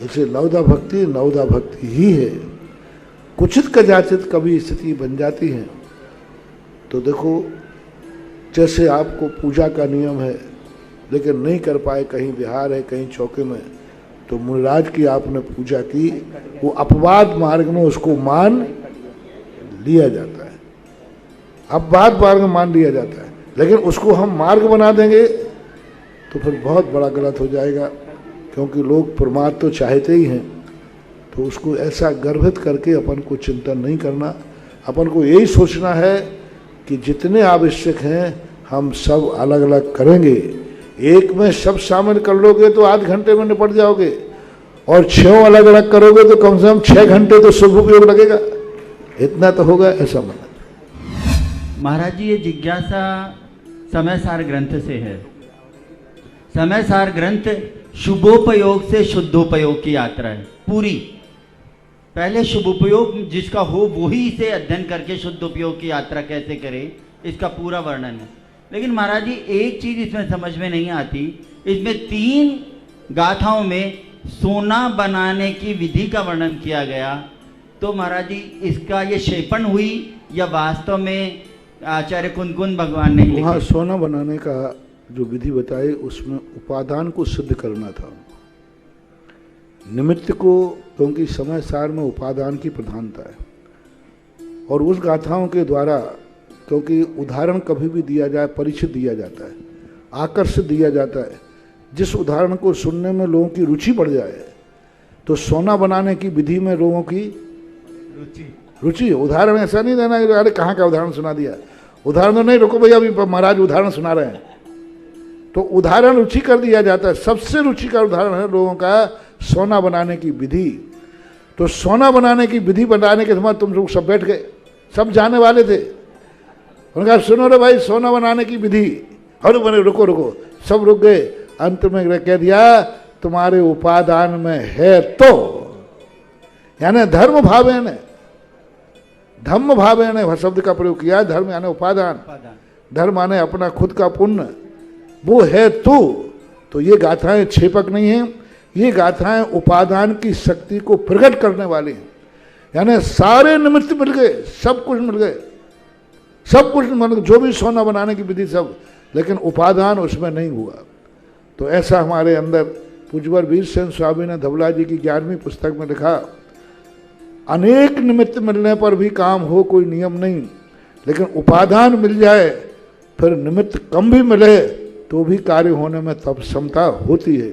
S4: इसलिए नवदा भक्ति ही है। कुचित कदाचित कभी स्थिति बन जाती है। तो देखो, जैसे आपको पूजा का नियम है लेकिन नहीं कर पाए, कहीं बिहार है कहीं चौके में, तो मुनिराज की आपने पूजा की, वो अपवाद मार्ग में उसको मान लिया जाता है, अपवाद मार्ग में मान लिया जाता है। लेकिन उसको हम मार्ग बना देंगे तो फिर बहुत बड़ा गलत हो जाएगा, क्योंकि लोग परमार्थ तो चाहते ही हैं। तो उसको ऐसा गर्भित करके अपन को चिंतन नहीं करना। अपन को यही सोचना है कि जितने आवश्यक हैं हम सब अलग अलग करेंगे। एक में सब शामिल कर लोगे तो आध घंटे में निपट जाओगे, और 6 अलग अलग करोगे तो कम से कम 6 घंटे तो शुभ उपयोग लगेगा। इतना तो होगा, ऐसा माना।
S14: महाराज जी, ये जिज्ञासा समय सार ग्रंथ से है। समय सार ग्रंथ शुभोपयोग से शुद्धोपयोग की यात्रा है पूरी। पहले शुभोपयोग जिसका हो वही इसे अध्ययन करके शुद्धोपयोग की यात्रा कैसे करे इसका पूरा वर्णन है। लेकिन महाराज जी एक चीज इसमें समझ में नहीं आती, इसमें 3 गाथाओं में सोना बनाने की विधि का वर्णन किया गया, तो महाराज जी इसका ये क्षेपण हुई या वास्तव में आचार्य कुंदकुंद भगवान ने
S4: वहाँ सोना बनाने का जो विधि बताई उसमें उपादान को सिद्ध करना था, निमित्त को, क्योंकि समय सार में उपादान की प्रधानता है। और उस गाथाओं के द्वारा, क्योंकि उदाहरण कभी भी दिया जाए परिचित दिया जाता है, आकर्षित दिया जाता है, जिस उदाहरण को सुनने में लोगों की रुचि बढ़ जाए, तो सोना बनाने की विधि में लोगों की रुचि। उदाहरण ऐसा नहीं देना कि अरे कहाँ का उदाहरण सुना दिया, उदाहरण तो नहीं, रुको भैया अभी महाराज उदाहरण सुना रहे हैं, तो उदाहरण रुचि कर दिया जाता है। सबसे रुचि का उदाहरण है लोगों का सोना बनाने की विधि। तो सोना बनाने की विधि बनाने के समय तुम लोग सब बैठ गए, सब जाने वाले थे, उन्होंने कहा सुनो रे भाई सोना बनाने की विधि, और बने रुको रुको, सब रुक गए। अंत में कह दिया तुम्हारे उपादान में है, तो यानी धर्म भावेन, धम्म भावेन शब्द का प्रयोग किया। धर्म यानी उपादान, धर्म माने अपना खुद का पुण्य, वो है तो ये गाथाएं छेपक नहीं है, ये गाथाएं उपादान की शक्ति को प्रकट करने वाली हैं। यानी सारे निमित्त मिल गए, सब कुछ मिल गए, सब कुछ मतलब जो भी सोना बनाने की विधि सब, लेकिन उपादान उसमें नहीं हुआ। तो ऐसा हमारे अंदर पूज्यवर वीरसेन स्वामी ने धवला जी की 11वीं पुस्तक में लिखा, अनेक निमित्त मिलने पर भी काम हो कोई नियम नहीं, लेकिन उपादान मिल जाए फिर निमित्त कम भी मिले तो भी कार्य होने में तब क्षमता होती है।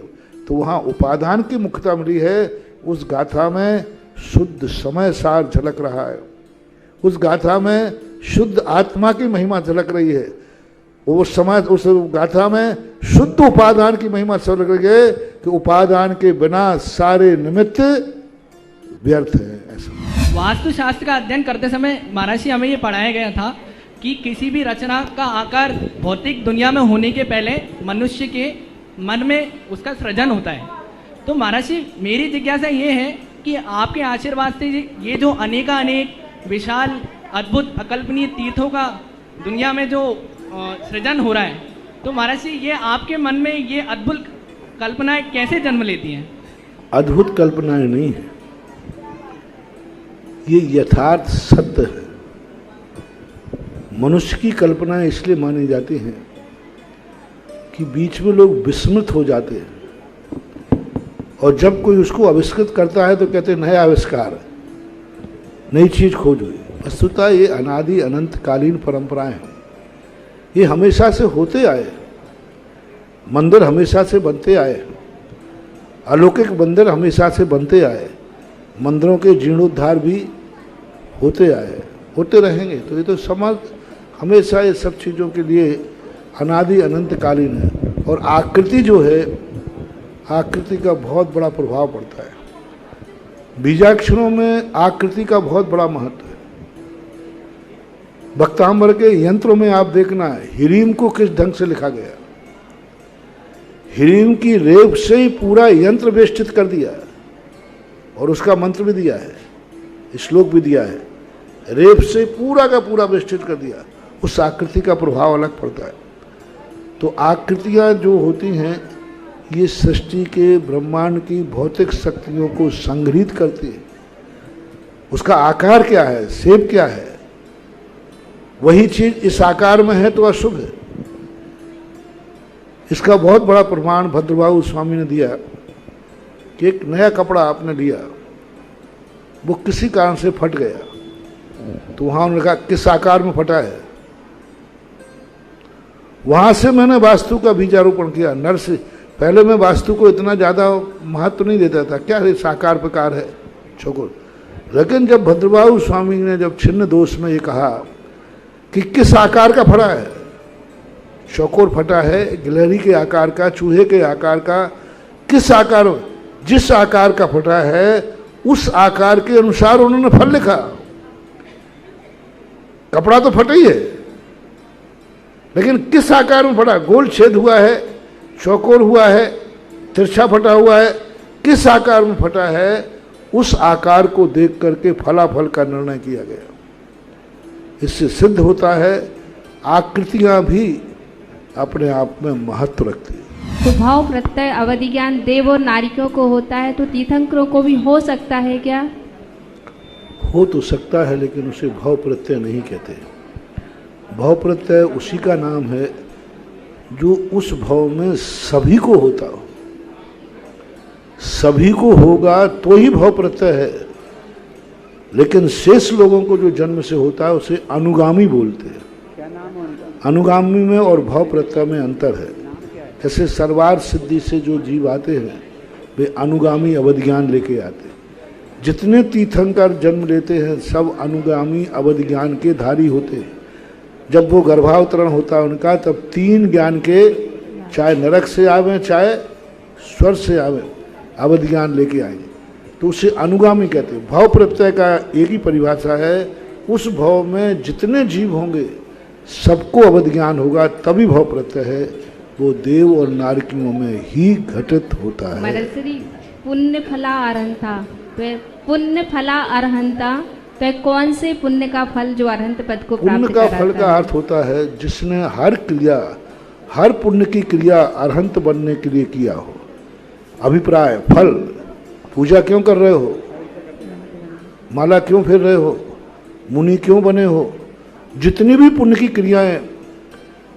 S4: तो वहाँ उपादान की मुख्यता मिली है। उस गाथा में शुद्ध समय सार झलक रहा है, उस गाथा में शुद्ध आत्मा की महिमा झलक रही है, उस समय उस गाथा में शुद्ध उपादान की महिमा झलक रही है कि उपादान के बिना सारे निमित्त व्यर्थ है। ऐसा
S15: वास्तुशास्त्र का अध्ययन करते समय महाराज जी हमें ये पढ़ाया गया था कि किसी भी रचना का आकार भौतिक दुनिया में होने के पहले मनुष्य के मन में उसका सृजन होता है। तो महाराज जी मेरी जिज्ञासा ये है कि आपके आशीर्वाद से ये जो अनेक विशाल अद्भुत अकल्पनीय तीर्थों का दुनिया में जो सृजन हो रहा है, तो महाराज जी ये आपके मन में ये अद्भुत कल्पनाएं कैसे जन्म लेती हैं?
S4: अद्भुत कल्पनाएं नहीं है, ये यथार्थ सत्य है। मनुष्य की कल्पनाएं इसलिए मानी जाती हैं कि बीच में लोग विस्मृत हो जाते हैं, और जब कोई उसको आविष्कृत करता है तो कहते हैं नया आविष्कार, नई चीज खोज हुई। वस्तुतः ये अनादि अनंतकालीन परंपराएं हैं, ये हमेशा से होते आए। मंदिर हमेशा से बनते आए, अलौकिक मंदिर हमेशा से बनते आए, मंदिरों के जीर्णोद्धार भी होते आए, होते रहेंगे। तो ये तो समाज हमेशा ये सब चीज़ों के लिए अनादि अनंतकालीन है। और आकृति जो है, आकृति का बहुत बड़ा प्रभाव पड़ता है। बीजाक्षरों में आकृति का बहुत बड़ा महत्व है। भक्तांबर के यंत्रों में आप देखना हिरीम को किस ढंग से लिखा गया, हिरीम की रेप से ही पूरा यंत्र वेष्टित कर दिया, और उसका मंत्र भी दिया है, श्लोक भी दिया है, रेप से पूरा का पूरा वेष्टित कर दिया। उस आकृति का प्रभाव अलग पड़ता है। तो आकृतियाँ जो होती हैं ये सृष्टि के ब्रह्मांड की भौतिक शक्तियों को संग्रहित करती है। उसका आकार क्या है, शेप क्या है, वही चीज इस आकार में है तो अशुभ है। इसका बहुत बड़ा प्रमाण भद्रबाहु स्वामी ने दिया कि एक नया कपड़ा आपने लिया, वो किसी कारण से फट गया, तो वहां उन्होंने कहा किस आकार में फटा है। वहां से मैंने वास्तु का बीजारोपण किया। नर से पहले मैं वास्तु को इतना ज्यादा महत्व नहीं देता था, क्या है साकार प्रकार है चौकोर। लेकिन जब भद्रबाहु स्वामी ने जब छिन्न दोष में ये कहा कि किस आकार का फटा है, चौकोर फटा है, गिलहरी के आकार का, चूहे के आकार का, किस आकार, जिस आकार का फटा है उस आकार के अनुसार उन्होंने फल लिखा। कपड़ा तो फटा ही है, लेकिन किस आकार में फटा, गोल छेद हुआ है, चौकोर हुआ है, तिरछा फटा हुआ है, किस आकार में फटा है, उस आकार को देख करके फलाफल का निर्णय किया गया। इससे सिद्ध होता है आकृतियां भी अपने आप में महत्व रखती है।
S16: तो भाव प्रत्यय अवधि ज्ञान देव और नारिकों को होता है, तो तीर्थंकरों को भी हो सकता है क्या?
S4: हो तो सकता है, लेकिन उसे भाव प्रत्यय नहीं कहते। भाव प्रत्यय उसी का नाम है जो उस भाव में सभी को होता हो। सभी को होगा तो ही भाव प्रत्यय है, लेकिन शेष लोगों को जो जन्म से होता है उसे अनुगामी बोलते हैं। अनुगामी में और भाव प्रत्यय में अंतर है। जैसे सर्वार सिद्धि से जो जीव आते हैं वे अनुगामी अवधि ज्ञान लेके आते हैं। जितने तीर्थंकर जन्म लेते हैं सब अनुगामी अवधि ज्ञान के धारी होते हैं। जब वो गर्भावतरण होता है उनका, तब 3 ज्ञान के, चाहे नरक से आवे चाहे स्वर्ग से आवे, अवधि ज्ञान लेके आएंगे, तो उसे अनुगामी कहते हैं। भाव प्रत्यय का एक ही परिभाषा है, उस भाव में जितने जीव होंगे सबको अवधि ज्ञान होगा, तभी भाव प्रत्यय है। वो देव और नारकियों में ही घटित होता है।
S16: मरसरी पुण्य फला अरहंता, तो पुण्य फला अरहंता, तो कौन से पुण्य का फल जो अरहंत पद को प्राप्त
S4: पुण्य का फल का अर्थ होता है जिसने हर क्रिया, हर पुण्य की क्रिया अरहंत बनने के लिए किया हो। अभिप्राय, फल, पूजा क्यों कर रहे हो, माला क्यों फेर रहे हो, मुनि क्यों बने हो, जितनी भी पुण्य की क्रियाएं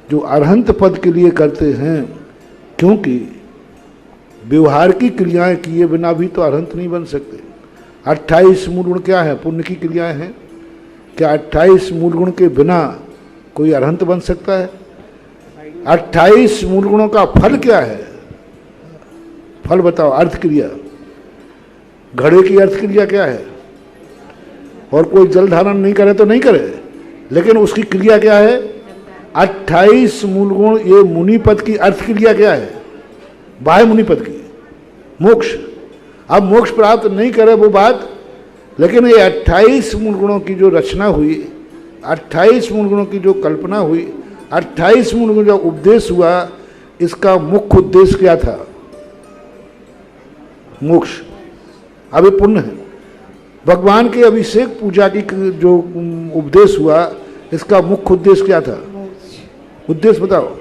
S4: जो अरहंत पद के लिए करते हैं, क्योंकि व्यवहार की क्रियाएं किए बिना भी तो अरहंत नहीं बन सकते। 28 मूल गुण क्या है? पुण्य की क्रियाएं हैं। क्या 28 मूल गुण के बिना कोई अरहंत बन सकता है? 28 मूल गुणों का फल क्या है? फल बताओ। अर्थ क्रिया, घड़े की अर्थ क्रिया क्या है? और कोई जल धारण नहीं करे तो नहीं करे, लेकिन उसकी क्रिया क्या है? 28 मूल गुण। ये मुनि पद की अर्थ क्रिया क्या है? बाह्य मुनि पद की मोक्ष। अब मोक्ष प्राप्त नहीं करे वो बात, लेकिन ये 28 मूल गुणों की जो रचना हुई, 28 मूल गुणों की जो कल्पना हुई, 28 मूल गुण जो उपदेश हुआ, इसका मुख्य उद्देश्य क्या था? मोक्ष। अब ये पुण्य है। भगवान के अभिषेक पूजा की जो उपदेश हुआ, इसका मुख्य उद्देश्य क्या था? उद्देश्य बताओ।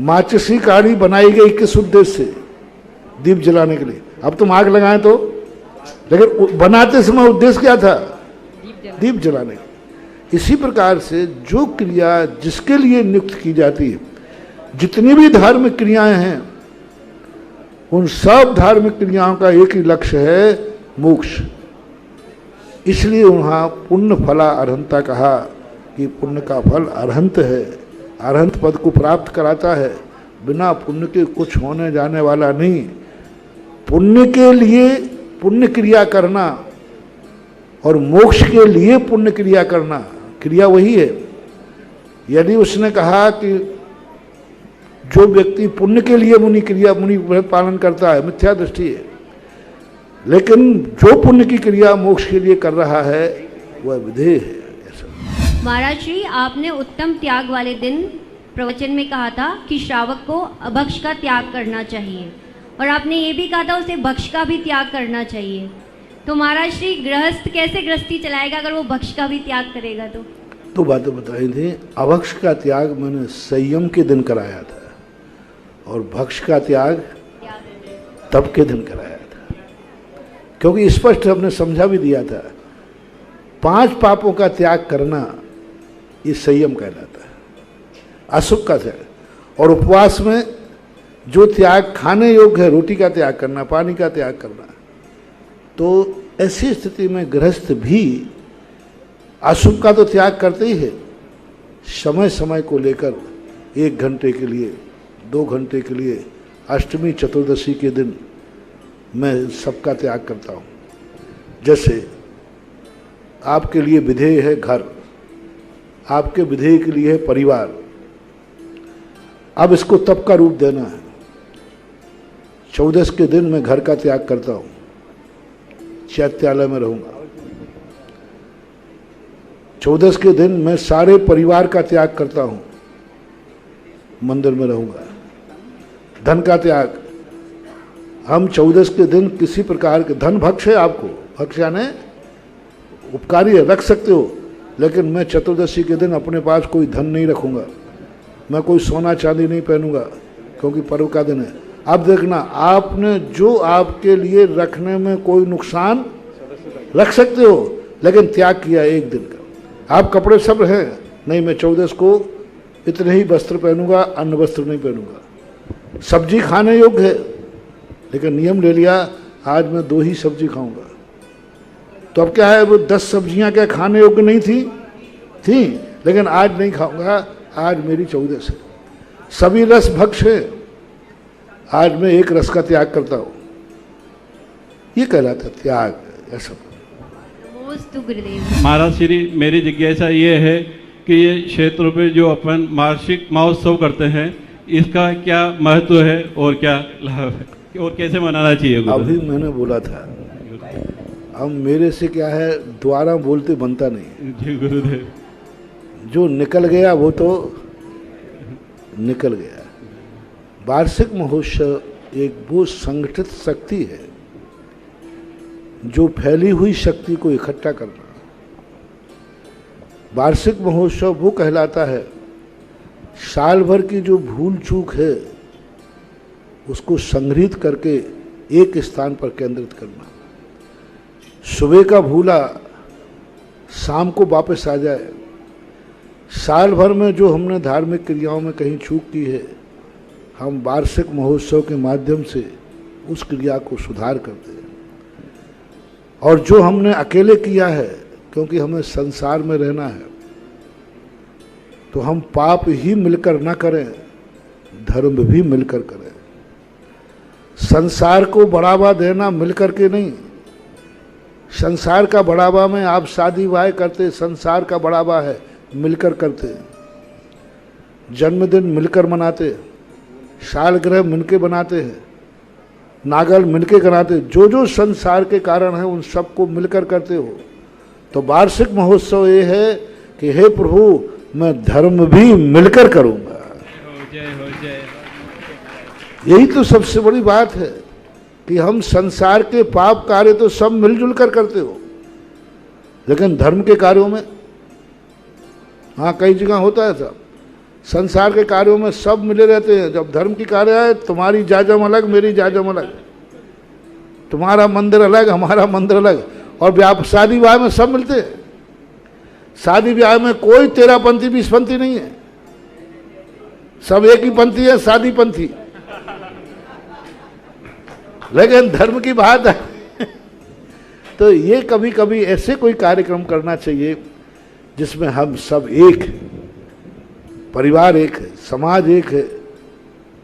S4: माचिसी काढ़ी बनाई गई किस उद्देश्य से? दीप जलाने के लिए। अब तुम आग लगाएं तो, लेकिन बनाते समय उद्देश्य क्या था? दीप जलाने। इसी प्रकार से जो क्रिया जिसके लिए नियुक्त की जाती है, जितनी भी धार्मिक क्रियाएं हैं, उन सब धार्मिक क्रियाओं का एक ही लक्ष्य है, मोक्ष। इसलिए वहाँ पुण्य फला अरहंता कहा कि पुण्य का फल अरहंत है, अरहंत पद को प्राप्त कराता है। बिना पुण्य के कुछ होने जाने वाला नहीं। पुण्य के लिए पुण्य क्रिया करना और मोक्ष के लिए पुण्य क्रिया करना, क्रिया वही है। यदि उसने कहा कि जो व्यक्ति पुण्य के लिए मुनि व्रत पालन करता है, मिथ्या दृष्टि है, लेकिन जो पुण्य की क्रिया मोक्ष के लिए कर रहा है वह विधेय है।
S17: महाराज श्री, आपने उत्तम त्याग वाले दिन प्रवचन में कहा था कि श्रावक को अभक्ष का त्याग करना चाहिए, और आपने ये भी कहा था उसे भक्ष का भी त्याग करना चाहिए। तो महाराज श्री, गृहस्थ कैसे गृहस्थी चलाएगा अगर वो भक्ष का भी त्याग करेगा? तो
S4: बातें बताई थी। अभक्ष का त्याग मैंने संयम के दिन कराया था, और भक्ष का त्याग तब के दिन कराया था, क्योंकि स्पष्ट हमने समझा भी दिया था। 5 पापों का त्याग करना ये संयम कहलाता है, अशुभ का त्याग। और उपवास में जो त्याग खाने योग्य है, रोटी का त्याग करना, पानी का त्याग करना, तो ऐसी स्थिति में गृहस्थ भी अशुभ का तो त्याग करते ही है। समय समय को लेकर 1 घंटे के लिए, 2 घंटे के लिए, अष्टमी चतुर्दशी के दिन मैं सबका त्याग करता हूँ। जैसे आपके लिए विधेय है घर, आपके विधेय के लिए है परिवार। अब इसको तप का रूप देना है। 14 के दिन मैं घर का त्याग करता हूँ, चैत्यालय में रहूँगा। 14 के दिन मैं सारे परिवार का त्याग करता हूँ, मंदिर में रहूँगा। धन का त्याग। हम 14 के दिन किसी प्रकार के धन भक्ष है, आपको भक्ष यानी उपकारी है, रख सकते हो, लेकिन मैं चतुर्दशी के दिन अपने पास कोई धन नहीं रखूंगा, मैं कोई सोना चांदी नहीं पहनूंगा, क्योंकि पर्व का दिन है। अब देखना, आपने जो आपके लिए रखने में कोई नुकसान, रख सकते हो, लेकिन त्याग किया एक दिन का। आप कपड़े सब हैं, नहीं मैं 14 को इतने ही वस्त्र पहनूंगा, अन्य वस्त्र नहीं पहनूंगा। सब्जी खाने योग्य है, लेकिन नियम ले लिया आज मैं 2 ही सब्जी खाऊंगा। तो अब क्या है, वो 10 सब्जियां क्या खाने योग्य नहीं थी, लेकिन आज नहीं खाऊंगा, आज मेरी 14 है। सभी रस भक्ष है, आज मैं एक रस का त्याग करता हूं, ये कहलाता त्याग। ऐसा
S18: महाराज श्री, मेरी जिज्ञासा ये है कि ये क्षेत्र पे जो अपन वार्षिक महोत्सव करते हैं, इसका क्या महत्व है और क्या लाभ है और कैसे मनाना चाहिए?
S4: अभी मैंने बोला था, अब मेरे से क्या है, द्वारा बोलते बनता नहीं।
S18: जी गुरुदेव।
S4: जो निकल गया वो तो निकल गया। वार्षिक महोत्सव एक वो संगठित शक्ति है जो फैली हुई शक्ति को इकट्ठा करना। वार्षिक महोत्सव वो कहलाता है, साल भर की जो भूल चूक है उसको संग्रहित करके एक स्थान पर केंद्रित करना। सुबह का भूला शाम को वापस आ जाए। साल भर में जो हमने धार्मिक क्रियाओं में कहीं चूक की है, हम वार्षिक महोत्सव के माध्यम से उस क्रिया को सुधार करते हैं। और जो हमने अकेले किया है, क्योंकि हमें संसार में रहना है, तो हम पाप ही मिलकर न करें, धर्म भी मिलकर करें। संसार को बढ़ावा देना मिलकर के नहीं। संसार का बढ़ावा में आप शादी विवाह करते, संसार का बढ़ावा है मिलकर करते। जन्मदिन मिलकर मनाते, सालगिरह मिलके बनाते हैं, नागल मिलके कराते। जो जो संसार के कारण है उन सबको मिलकर करते हो। तो वार्षिक महोत्सव ये है कि हे प्रभु, मैं धर्म भी मिलकर करूंगा। यही तो सबसे बड़ी बात है कि हम संसार के पाप कार्य तो सब मिलजुल कर करते हो, लेकिन धर्म के कार्यों में, हाँ कई जगह होता है सब, संसार के कार्यों में सब मिले रहते हैं। जब धर्म की कार्य है, तुम्हारी जाजम अलग, मेरी जाजम अलग, तुम्हारा मंदिर अलग, हमारा मंदिर अलग। और शादी विवाह में सब मिलते हैं। शादी विवाह में कोई 13 पंथी 20 पंथी नहीं है, सब एक ही पंथी है, शादी पंथी। लेकिन धर्म की बात है तो ये कभी कभी ऐसे कोई कार्यक्रम करना चाहिए जिसमें हम सब एक हैं, परिवार एक है, समाज एक है,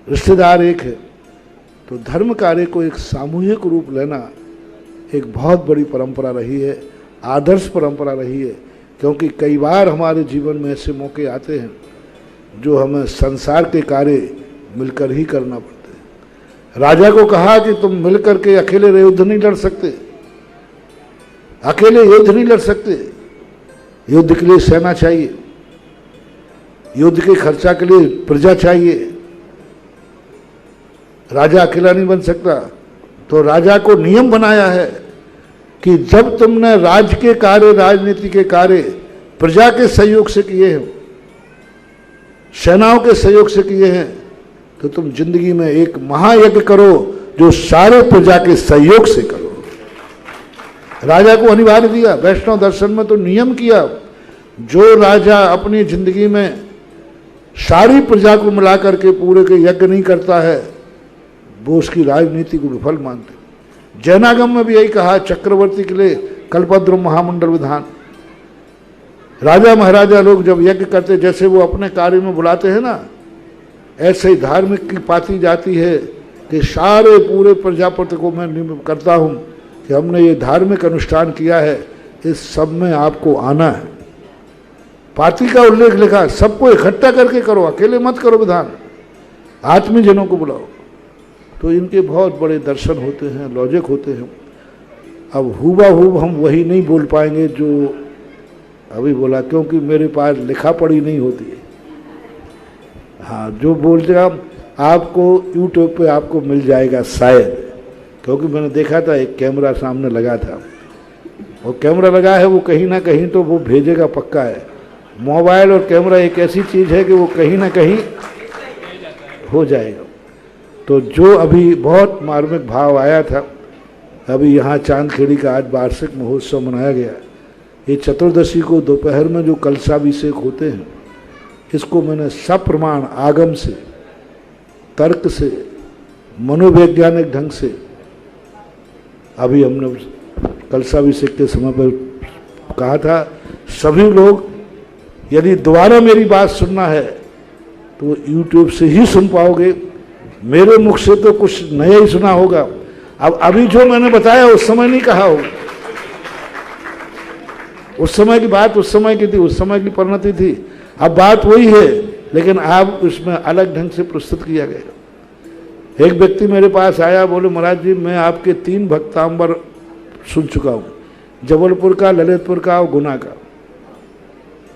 S4: रिश्तेदार एक है। तो धर्म कार्य को एक सामूहिक रूप लेना एक बहुत बड़ी परंपरा रही है, आदर्श परंपरा रही है। क्योंकि कई बार हमारे जीवन में ऐसे मौके आते हैं जो हमें संसार के कार्य मिलकर ही करना पड़ते हैं। राजा को कहा कि तुम मिलकर के अकेले युद्ध नहीं लड़ सकते, अकेले युद्ध नहीं लड़ सकते, युद्ध के लिए सेना चाहिए, युद्ध के खर्चा के लिए प्रजा चाहिए, राजा अकेला नहीं बन सकता। तो राजा को नियम बनाया है कि जब तुमने राज्य के कार्य, राजनीति के कार्य प्रजा के सहयोग से किए हैं, सेनाओं के सहयोग से किए हैं, तो तुम जिंदगी में एक महायज्ञ करो जो सारे प्रजा के सहयोग से करो। राजा को अनिवार्य दिया। वैष्णव दर्शन में तो नियम किया, जो राजा अपनी जिंदगी में सारी प्रजा को मिलाकर के पूरे के यज्ञ नहीं करता है, वो उसकी राजनीति को विफल मानते। जैनागम में भी यही कहा, चक्रवर्ती के लिए कल्पद्रुम महामंडल विधान। राजा महाराजा लोग जब यज्ञ करते, जैसे वो अपने कार्य में बुलाते हैं ना, ऐसे ही धार्मिक की पाती जाती है कि सारे पूरे प्रजापति को मैं करता हूँ कि हमने ये धार्मिक अनुष्ठान किया है, इस सब में आपको आना है। पाती का उल्लेख लिखा, सबको इकट्ठा करके करो, अकेले मत करो विधान, आत्मीजनों को बुलाओ। तो इनके बहुत बड़े दर्शन होते हैं, लॉजिक होते हैं। अब हूबहू हम वही नहीं बोल पाएंगे जो अभी बोला, क्योंकि मेरे पास लिखा पढ़ी नहीं होती है। हाँ, जो बोल दिया आपको यूट्यूब पे आपको मिल जाएगा शायद, क्योंकि मैंने देखा था एक कैमरा सामने लगा था, वो कैमरा लगा है वो कहीं ना कहीं तो वो भेजेगा पक्का है। मोबाइल और कैमरा एक ऐसी चीज़ है कि वो कहीं ना कहीं हो जाएगा। तो जो अभी बहुत मार्मिक भाव आया था, अभी यहाँ चांदखेड़ी का आज वार्षिक महोत्सव मनाया गया। ये चतुर्दशी को दोपहर में जो कलशाभिषेक होते हैं, इसको मैंने सप्रमाण आगम से, तर्क से, मनोवैज्ञानिक ढंग से, अभी हमने कलशाभिषेक के समय पर कहा था, सभी लोग यदि दोबारा मेरी बात सुनना है तो यूट्यूब से ही सुन पाओगे, मेरे मुख से तो कुछ नया ही सुना होगा। अब अभी जो मैंने बताया उस समय नहीं कहा होगा, उस समय की बात उस समय की थी, उस समय की परिणति थी। अब बात वही है, लेकिन आप उसमें अलग ढंग से प्रस्तुत किया गया। एक व्यक्ति मेरे पास आया, बोले महाराज जी मैं आपके 3 भक्तांबर सुन चुका हूँ, जबलपुर का, ललितपुर का और गुना का।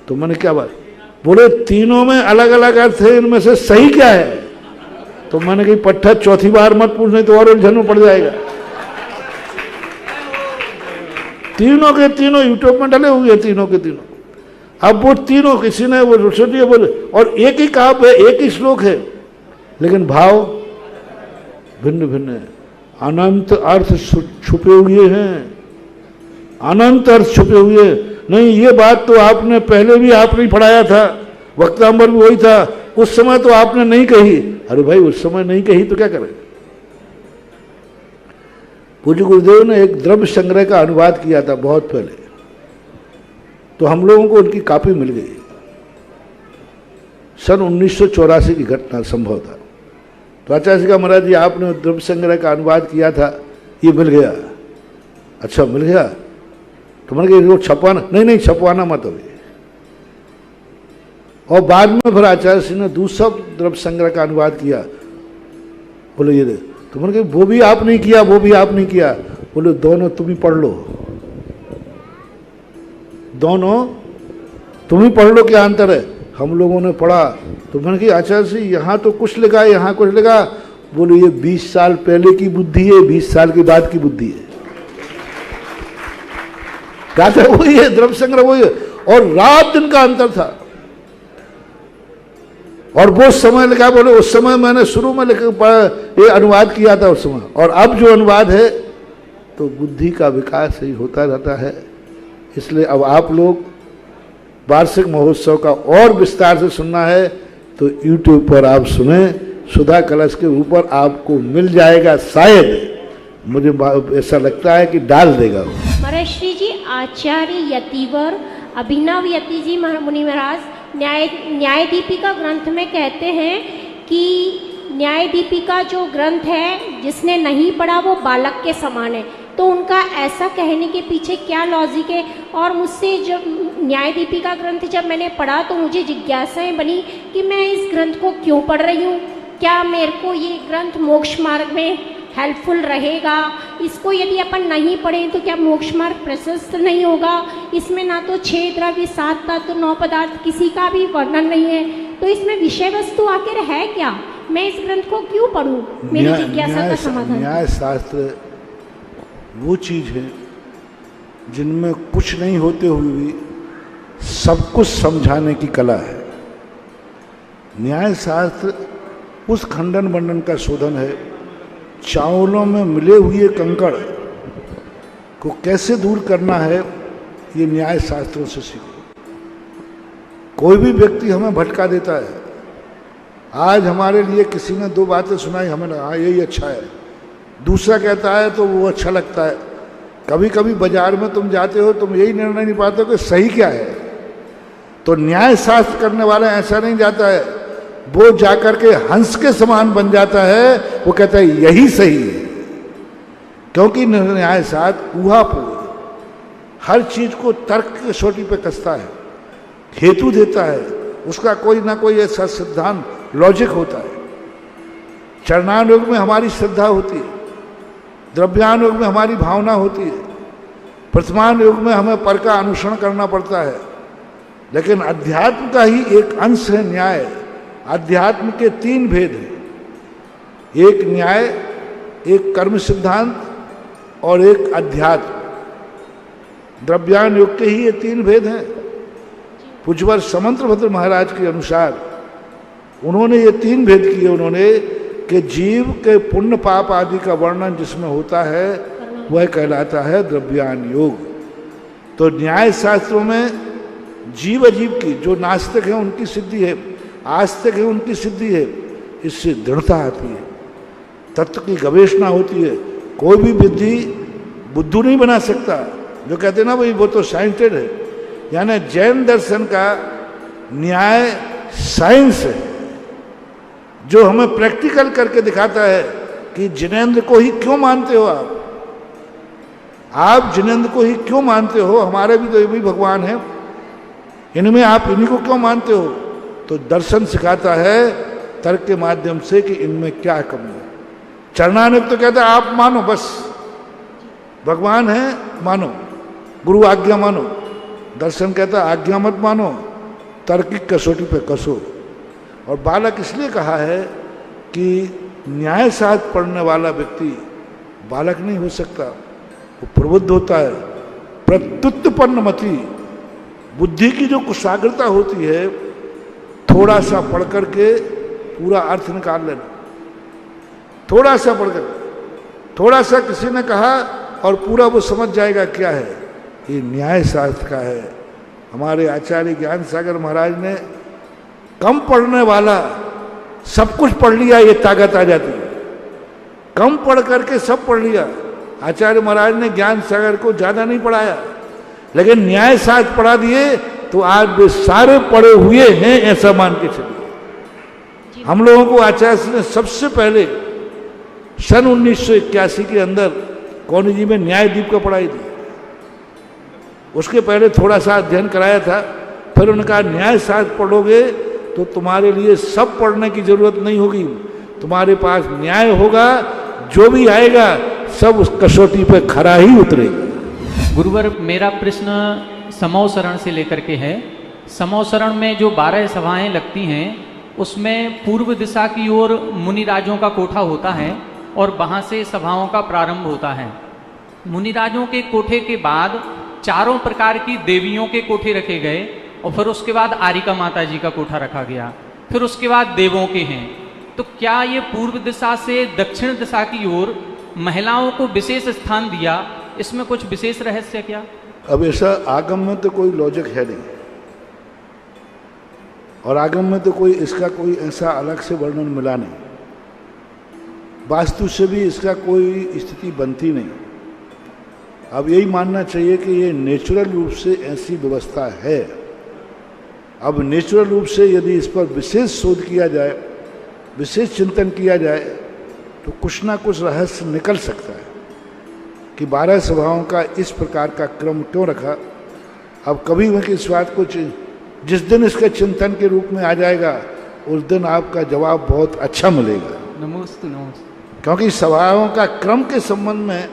S4: तो मैंने क्या बात, बोले तीनों में अलग अलग अर्थ है, इनमें से सही क्या है? तो मैंने कही पट्टा चौथी बार मत पूछने तो और उलझन में पड़ जाएगा। तीनों के तीनों यूट्यूब में डले हुए हैं, तीनों के तीनों। अब वो तीनों किसी ने वो सोचिए बोले, और एक ही काव्य है, एक ही श्लोक है, लेकिन भाव भिन्न भिन्न है। अनंत अर्थ छुपे हुए हैं, अनंत अर्थ छुपे हुए। नहीं, ये बात तो आपने पहले भी आपने पढ़ाया था, वक्तांबर भी वही था, उस समय तो आपने नहीं कही। अरे भाई उस समय नहीं कही तो क्या करें? पूज्य गुरुदेव ने एक द्रव्य संग्रह का अनुवाद किया था बहुत पहले, तो हम लोगों को उनकी कॉपी मिल गई। सन 1984 की घटना संभव था। तो आचार्य का महाराज जी आपने द्रव्य संग्रह का अनुवाद किया था, ये मिल गया। अच्छा मिल गया, तो मैंने कहा वो छपवाना, नहीं छपवाना मत अभी। और बाद में फिर आचार्य सिंह ने दूसरा द्रव्य संग्रह का अनुवाद किया, बोले ये दे। तो मैंने कहा वो भी आप नहीं किया, वो भी आप नहीं किया। बोले दोनों तुम ही पढ़ लो, दोनों तुम ही पढ़ लो, क्या अंतर है? हम लोगों ने पढ़ा। तो मैंने कहा आचार्य सिंह यहाँ तो कुछ लिखा, यहाँ कुछ लिखा। बोले ये 20 साल पहले की बुद्धि है, 20 साल के बाद की बुद्धि है। गाथा वही है, द्रव्य संग्रह वही है, और रात दिन का अंतर था। और वो समय लिखा, बोले उस समय मैंने शुरू में ये अनुवाद किया था उस समय, और अब जो अनुवाद है तो बुद्धि का विकास ही होता रहता है। इसलिए अब आप लोग वार्षिक महोत्सव का और विस्तार से सुनना है तो YouTube पर आप सुने, सुधा कलश के ऊपर आपको मिल जाएगा। शायद मुझे ऐसा लगता है कि डाल देगा वो।
S19: महर्षि जी आचार्य यतिवर अभिनव यति जी मुनि महाराज न्याय दीपिका ग्रंथ में कहते हैं कि न्याय दीपिका जो ग्रंथ है, जिसने नहीं पढ़ा वो बालक के समान है। तो उनका ऐसा कहने के पीछे क्या लॉजिक है? और मुझसे जब न्याय दीपिका ग्रंथ जब मैंने पढ़ा तो मुझे जिज्ञासाएं बनी कि मैं इस ग्रंथ को क्यों पढ़ रही हूँ, क्या मेरे को ये ग्रंथ मोक्ष मार्ग में हेल्पफुल रहेगा? इसको यदि अपन नहीं पढ़ें तो क्या मोक्ष मार्ग प्रशस्त नहीं होगा? इसमें ना तो 6 द्रव्य 7 तत्व 9 पदार्थ किसी का भी वर्णन नहीं है, तो इसमें विषय वस्तु आखिर है क्या? मैं इस ग्रंथ को क्यों पढ़ूं? मेरी जिज्ञासा का समाधान।
S4: न्याय शास्त्र वो चीज है जिनमें कुछ नहीं होते हुए भी सब कुछ समझाने की कला है। न्याय शास्त्र उस खंडन मंडन का शोधन है, चावलों में मिले हुए कंकड़ को कैसे दूर करना है, ये न्याय शास्त्रों से सीखो। कोई भी व्यक्ति हमें भटका देता है। आज हमारे लिए किसी ने 2 बातें सुनाई, हमें हाँ यही अच्छा है, दूसरा कहता है तो वो अच्छा लगता है। कभी कभी बाजार में तुम जाते हो, तुम यही निर्णय नहीं पाते हो कि सही क्या है। तो न्याय शास्त्र करने वाला ऐसा नहीं जाता है, वो जाकर के हंस के समान बन जाता है, वो कहता है यही सही है। क्योंकि न्याय शास्त्र ऊहापोह हर चीज को तर्क की कसौटी पे कसता है, हेतु देता है, उसका कोई ना कोई ऐसा सिद्धांत लॉजिक होता है। चरणानुयोग में हमारी श्रद्धा होती है, द्रव्यानुयोग में हमारी भावना होती है, प्रथमानुयोग में हमें पर का अनुसरण करना पड़ता है। लेकिन अध्यात्म का ही एक अंश है न्याय। अध्यात्म के 3 भेद हैं, एक न्याय, एक कर्म सिद्धांत और एक अध्यात्म। द्रव्यान योग के ही ये तीन भेद हैं। पूज्यवर समंतभद्र महाराज के अनुसार उन्होंने ये तीन भेद किए उन्होंने कि जीव के पुण्य पाप आदि का वर्णन जिसमें होता है वह कहलाता है द्रव्यान योग। तो न्याय शास्त्रों में जीव अजीव की, जो नास्तिक है उनकी सिद्धि है, आस्तिक है उनकी सिद्धि है, इससे दृढ़ता आती है, तत्व की गवेषणा होती है। कोई भी विधि बुद्धू नहीं बना सकता। जो कहते हैं ना भाई वो तो साइंटेड है, यानी जैन दर्शन का न्याय साइंस है, जो हमें प्रैक्टिकल करके दिखाता है कि जिनेंद्र को ही क्यों मानते हो आप जिनेंद्र को ही क्यों मानते हो, हमारे भी तो ये भी भगवान है, इनमें आप इन्हीं को क्यों मानते हो। तो दर्शन सिखाता है तर्क के माध्यम से कि इनमें क्या कमी है। चरणानंद तो कहता है आप मानो, बस भगवान है मानो, गुरु आज्ञा मानो। दर्शन कहता है आज्ञा मत मानो, तार्किक कसौटी पे कसो। और बालक इसलिए कहा है कि न्याय शास्त्र पढ़ने वाला व्यक्ति बालक नहीं हो सकता, वो प्रबुद्ध होता है। प्रत्युत्पन्न मति, बुद्धि की जो कुशाग्रता होती है, थोड़ा सा पढ़ करके पूरा अर्थ निकाल लेना। थोड़ा सा पढ़कर, थोड़ा सा किसी ने कहा और पूरा वो समझ जाएगा क्या है, ये न्याय शास्त्र का है। हमारे आचार्य ज्ञान सागर महाराज ने कम पढ़ने वाला सब कुछ पढ़ लिया, ये ताकत आ जाती है। कम पढ़ करके सब पढ़ लिया। आचार्य महाराज ने ज्ञान सागर को ज़्यादा नहीं पढ़ाया, लेकिन न्याय शास्त्र पढ़ा दिए, तो आज वे सारे पढ़े हुए हैं ऐसा मान के चलिए। हम लोगों को आचार्य ने सबसे पहले सन 1981 के अंदर कौनी जी में न्यायदीप का पढ़ाई दी। उसके पहले थोड़ा सा अध्ययन कराया था, फिर उन्होंने कहा न्याय शास्त्र पढ़ोगे तो तुम्हारे लिए सब पढ़ने की जरूरत नहीं होगी, तुम्हारे पास न्याय होगा, जो भी आएगा सब उस कसौटी पे खरा ही उतरेगा।
S20: गुरुवर, मेरा प्रश्न समौसरण से लेकर के है। समौसरण में जो 12 सभाएं लगती हैं, उसमें पूर्व दिशा की ओर मुनिराजों का कोठा होता है और वहाँ से सभाओं का प्रारंभ होता है। मुनिराजों के कोठे के बाद चारों प्रकार की देवियों के कोठे रखे गए और फिर उसके बाद आरिका माता जी का कोठा रखा गया, फिर उसके बाद देवों के हैं। तो क्या ये पूर्व दिशा से दक्षिण दिशा की ओर महिलाओं को विशेष स्थान दिया, इसमें कुछ विशेष रहस्य क्या?
S4: अब ऐसा आगम में तो कोई लॉजिक है नहीं, और आगम में तो कोई इसका कोई ऐसा अलग से वर्णन मिला नहीं, वास्तु से भी इसका कोई स्थिति बनती नहीं। अब यही मानना चाहिए कि ये नेचुरल रूप से ऐसी व्यवस्था है। अब नेचुरल रूप से यदि इस पर विशेष शोध किया जाए, विशेष चिंतन किया जाए, तो कुछ ना कुछ रहस्य निकल सकता है कि 12 सभाओं का इस प्रकार का क्रम क्यों रखा। अब कभी मैं इस बात को जिस दिन इसके चिंतन के रूप में आ जाएगा, उस दिन आपका जवाब बहुत अच्छा मिलेगा।
S20: नमोस्तु नमोस्तु।
S4: क्योंकि सभाओं का क्रम के संबंध में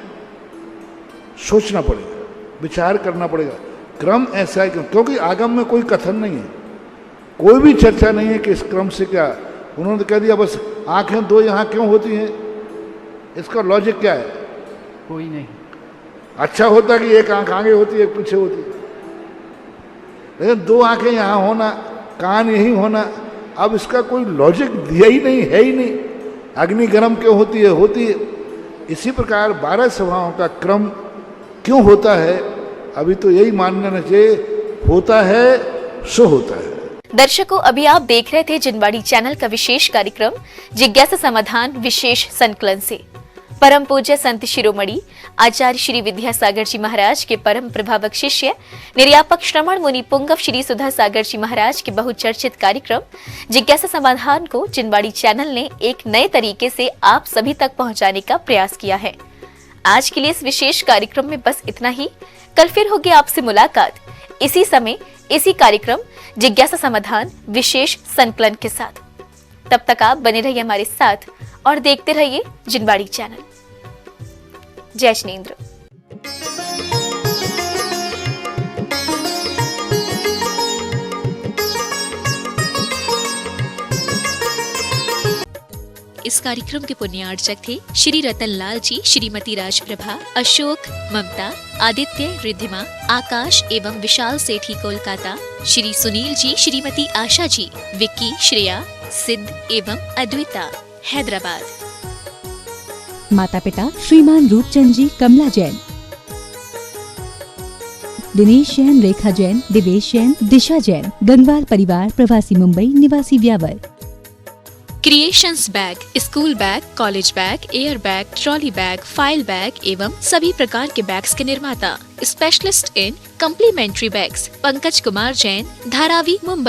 S4: सोचना पड़ेगा, विचार करना पड़ेगा। क्रम ऐसा है क्योंकि आगम में कोई कथन नहीं है, कोई भी चर्चा नहीं है कि इस क्रम से क्या। उन्होंने कह दिया बस आंखें दो यहाँ क्यों होती हैं, इसका लॉजिक क्या है?
S20: कोई नहीं।
S4: अच्छा होता कि एक आंख आगे होती, एक पीछे होती, लेकिन दो आंखें यहाँ होना, कान यही होना, अब इसका कोई लॉजिक दिया ही नहीं, है ही नहीं। अग्नि गर्म क्यों होती है? होती है। इसी प्रकार 12 सभाओं का क्रम क्यों होता है, अभी तो यही मानना चाहिए, होता है सो होता है।
S1: दर्शकों, अभी आप देख रहे थे जिनवाड़ी चैनल का विशेष कार्यक्रम जिज्ञासा समाधान विशेष संकलन से। परम पूज्य संत शिरोमणि आचार्य श्री विद्यासागर जी महाराज के परम प्रभावक शिष्य निर्यापक श्रमण मुनि पुंगव श्री सुधा सागर जी महाराज के बहुचर्चित कार्यक्रम जिज्ञासा समाधान को जिनवाड़ी चैनल ने एक नए तरीके से आप सभी तक पहुंचाने का प्रयास किया है। आज के लिए इस विशेष कार्यक्रम में बस इतना ही। कल फिर होगी आपसे मुलाकात इसी समय, इसी कार्यक्रम जिज्ञासा समाधान विशेष संकलन के साथ। तब तक आप बने रहिए हमारे साथ और देखते रहिए जिनवाड़ी चैनल। जय जिनेंद्र। इस कार्यक्रम के पुण्यार्चक थे श्री रतन लाल जी, श्रीमती राजप्रभा, अशोक, ममता, आदित्य, रिद्धिमा, आकाश एवं विशाल सेठी कोलकाता, श्री सुनील जी, श्रीमती आशा जी, विक्की, श्रेया, सिद्ध एवं अद्विता हैदराबाद।
S2: माता पिता श्रीमान रूपचंद जी, कमला जैन, दिनेश जैन, रेखा जैन, दिवेश जैन, दिशा जैन, गंगवाल परिवार प्रवासी मुंबई निवासी Beawar.
S1: Creations bag, school bag, college bag, air bag, trolley bag, file bag एवं सभी प्रकार के बैग्स के निर्माता, specialist in complimentary bags, Pankaj Kumar Jain, Dharavi, Mumbai.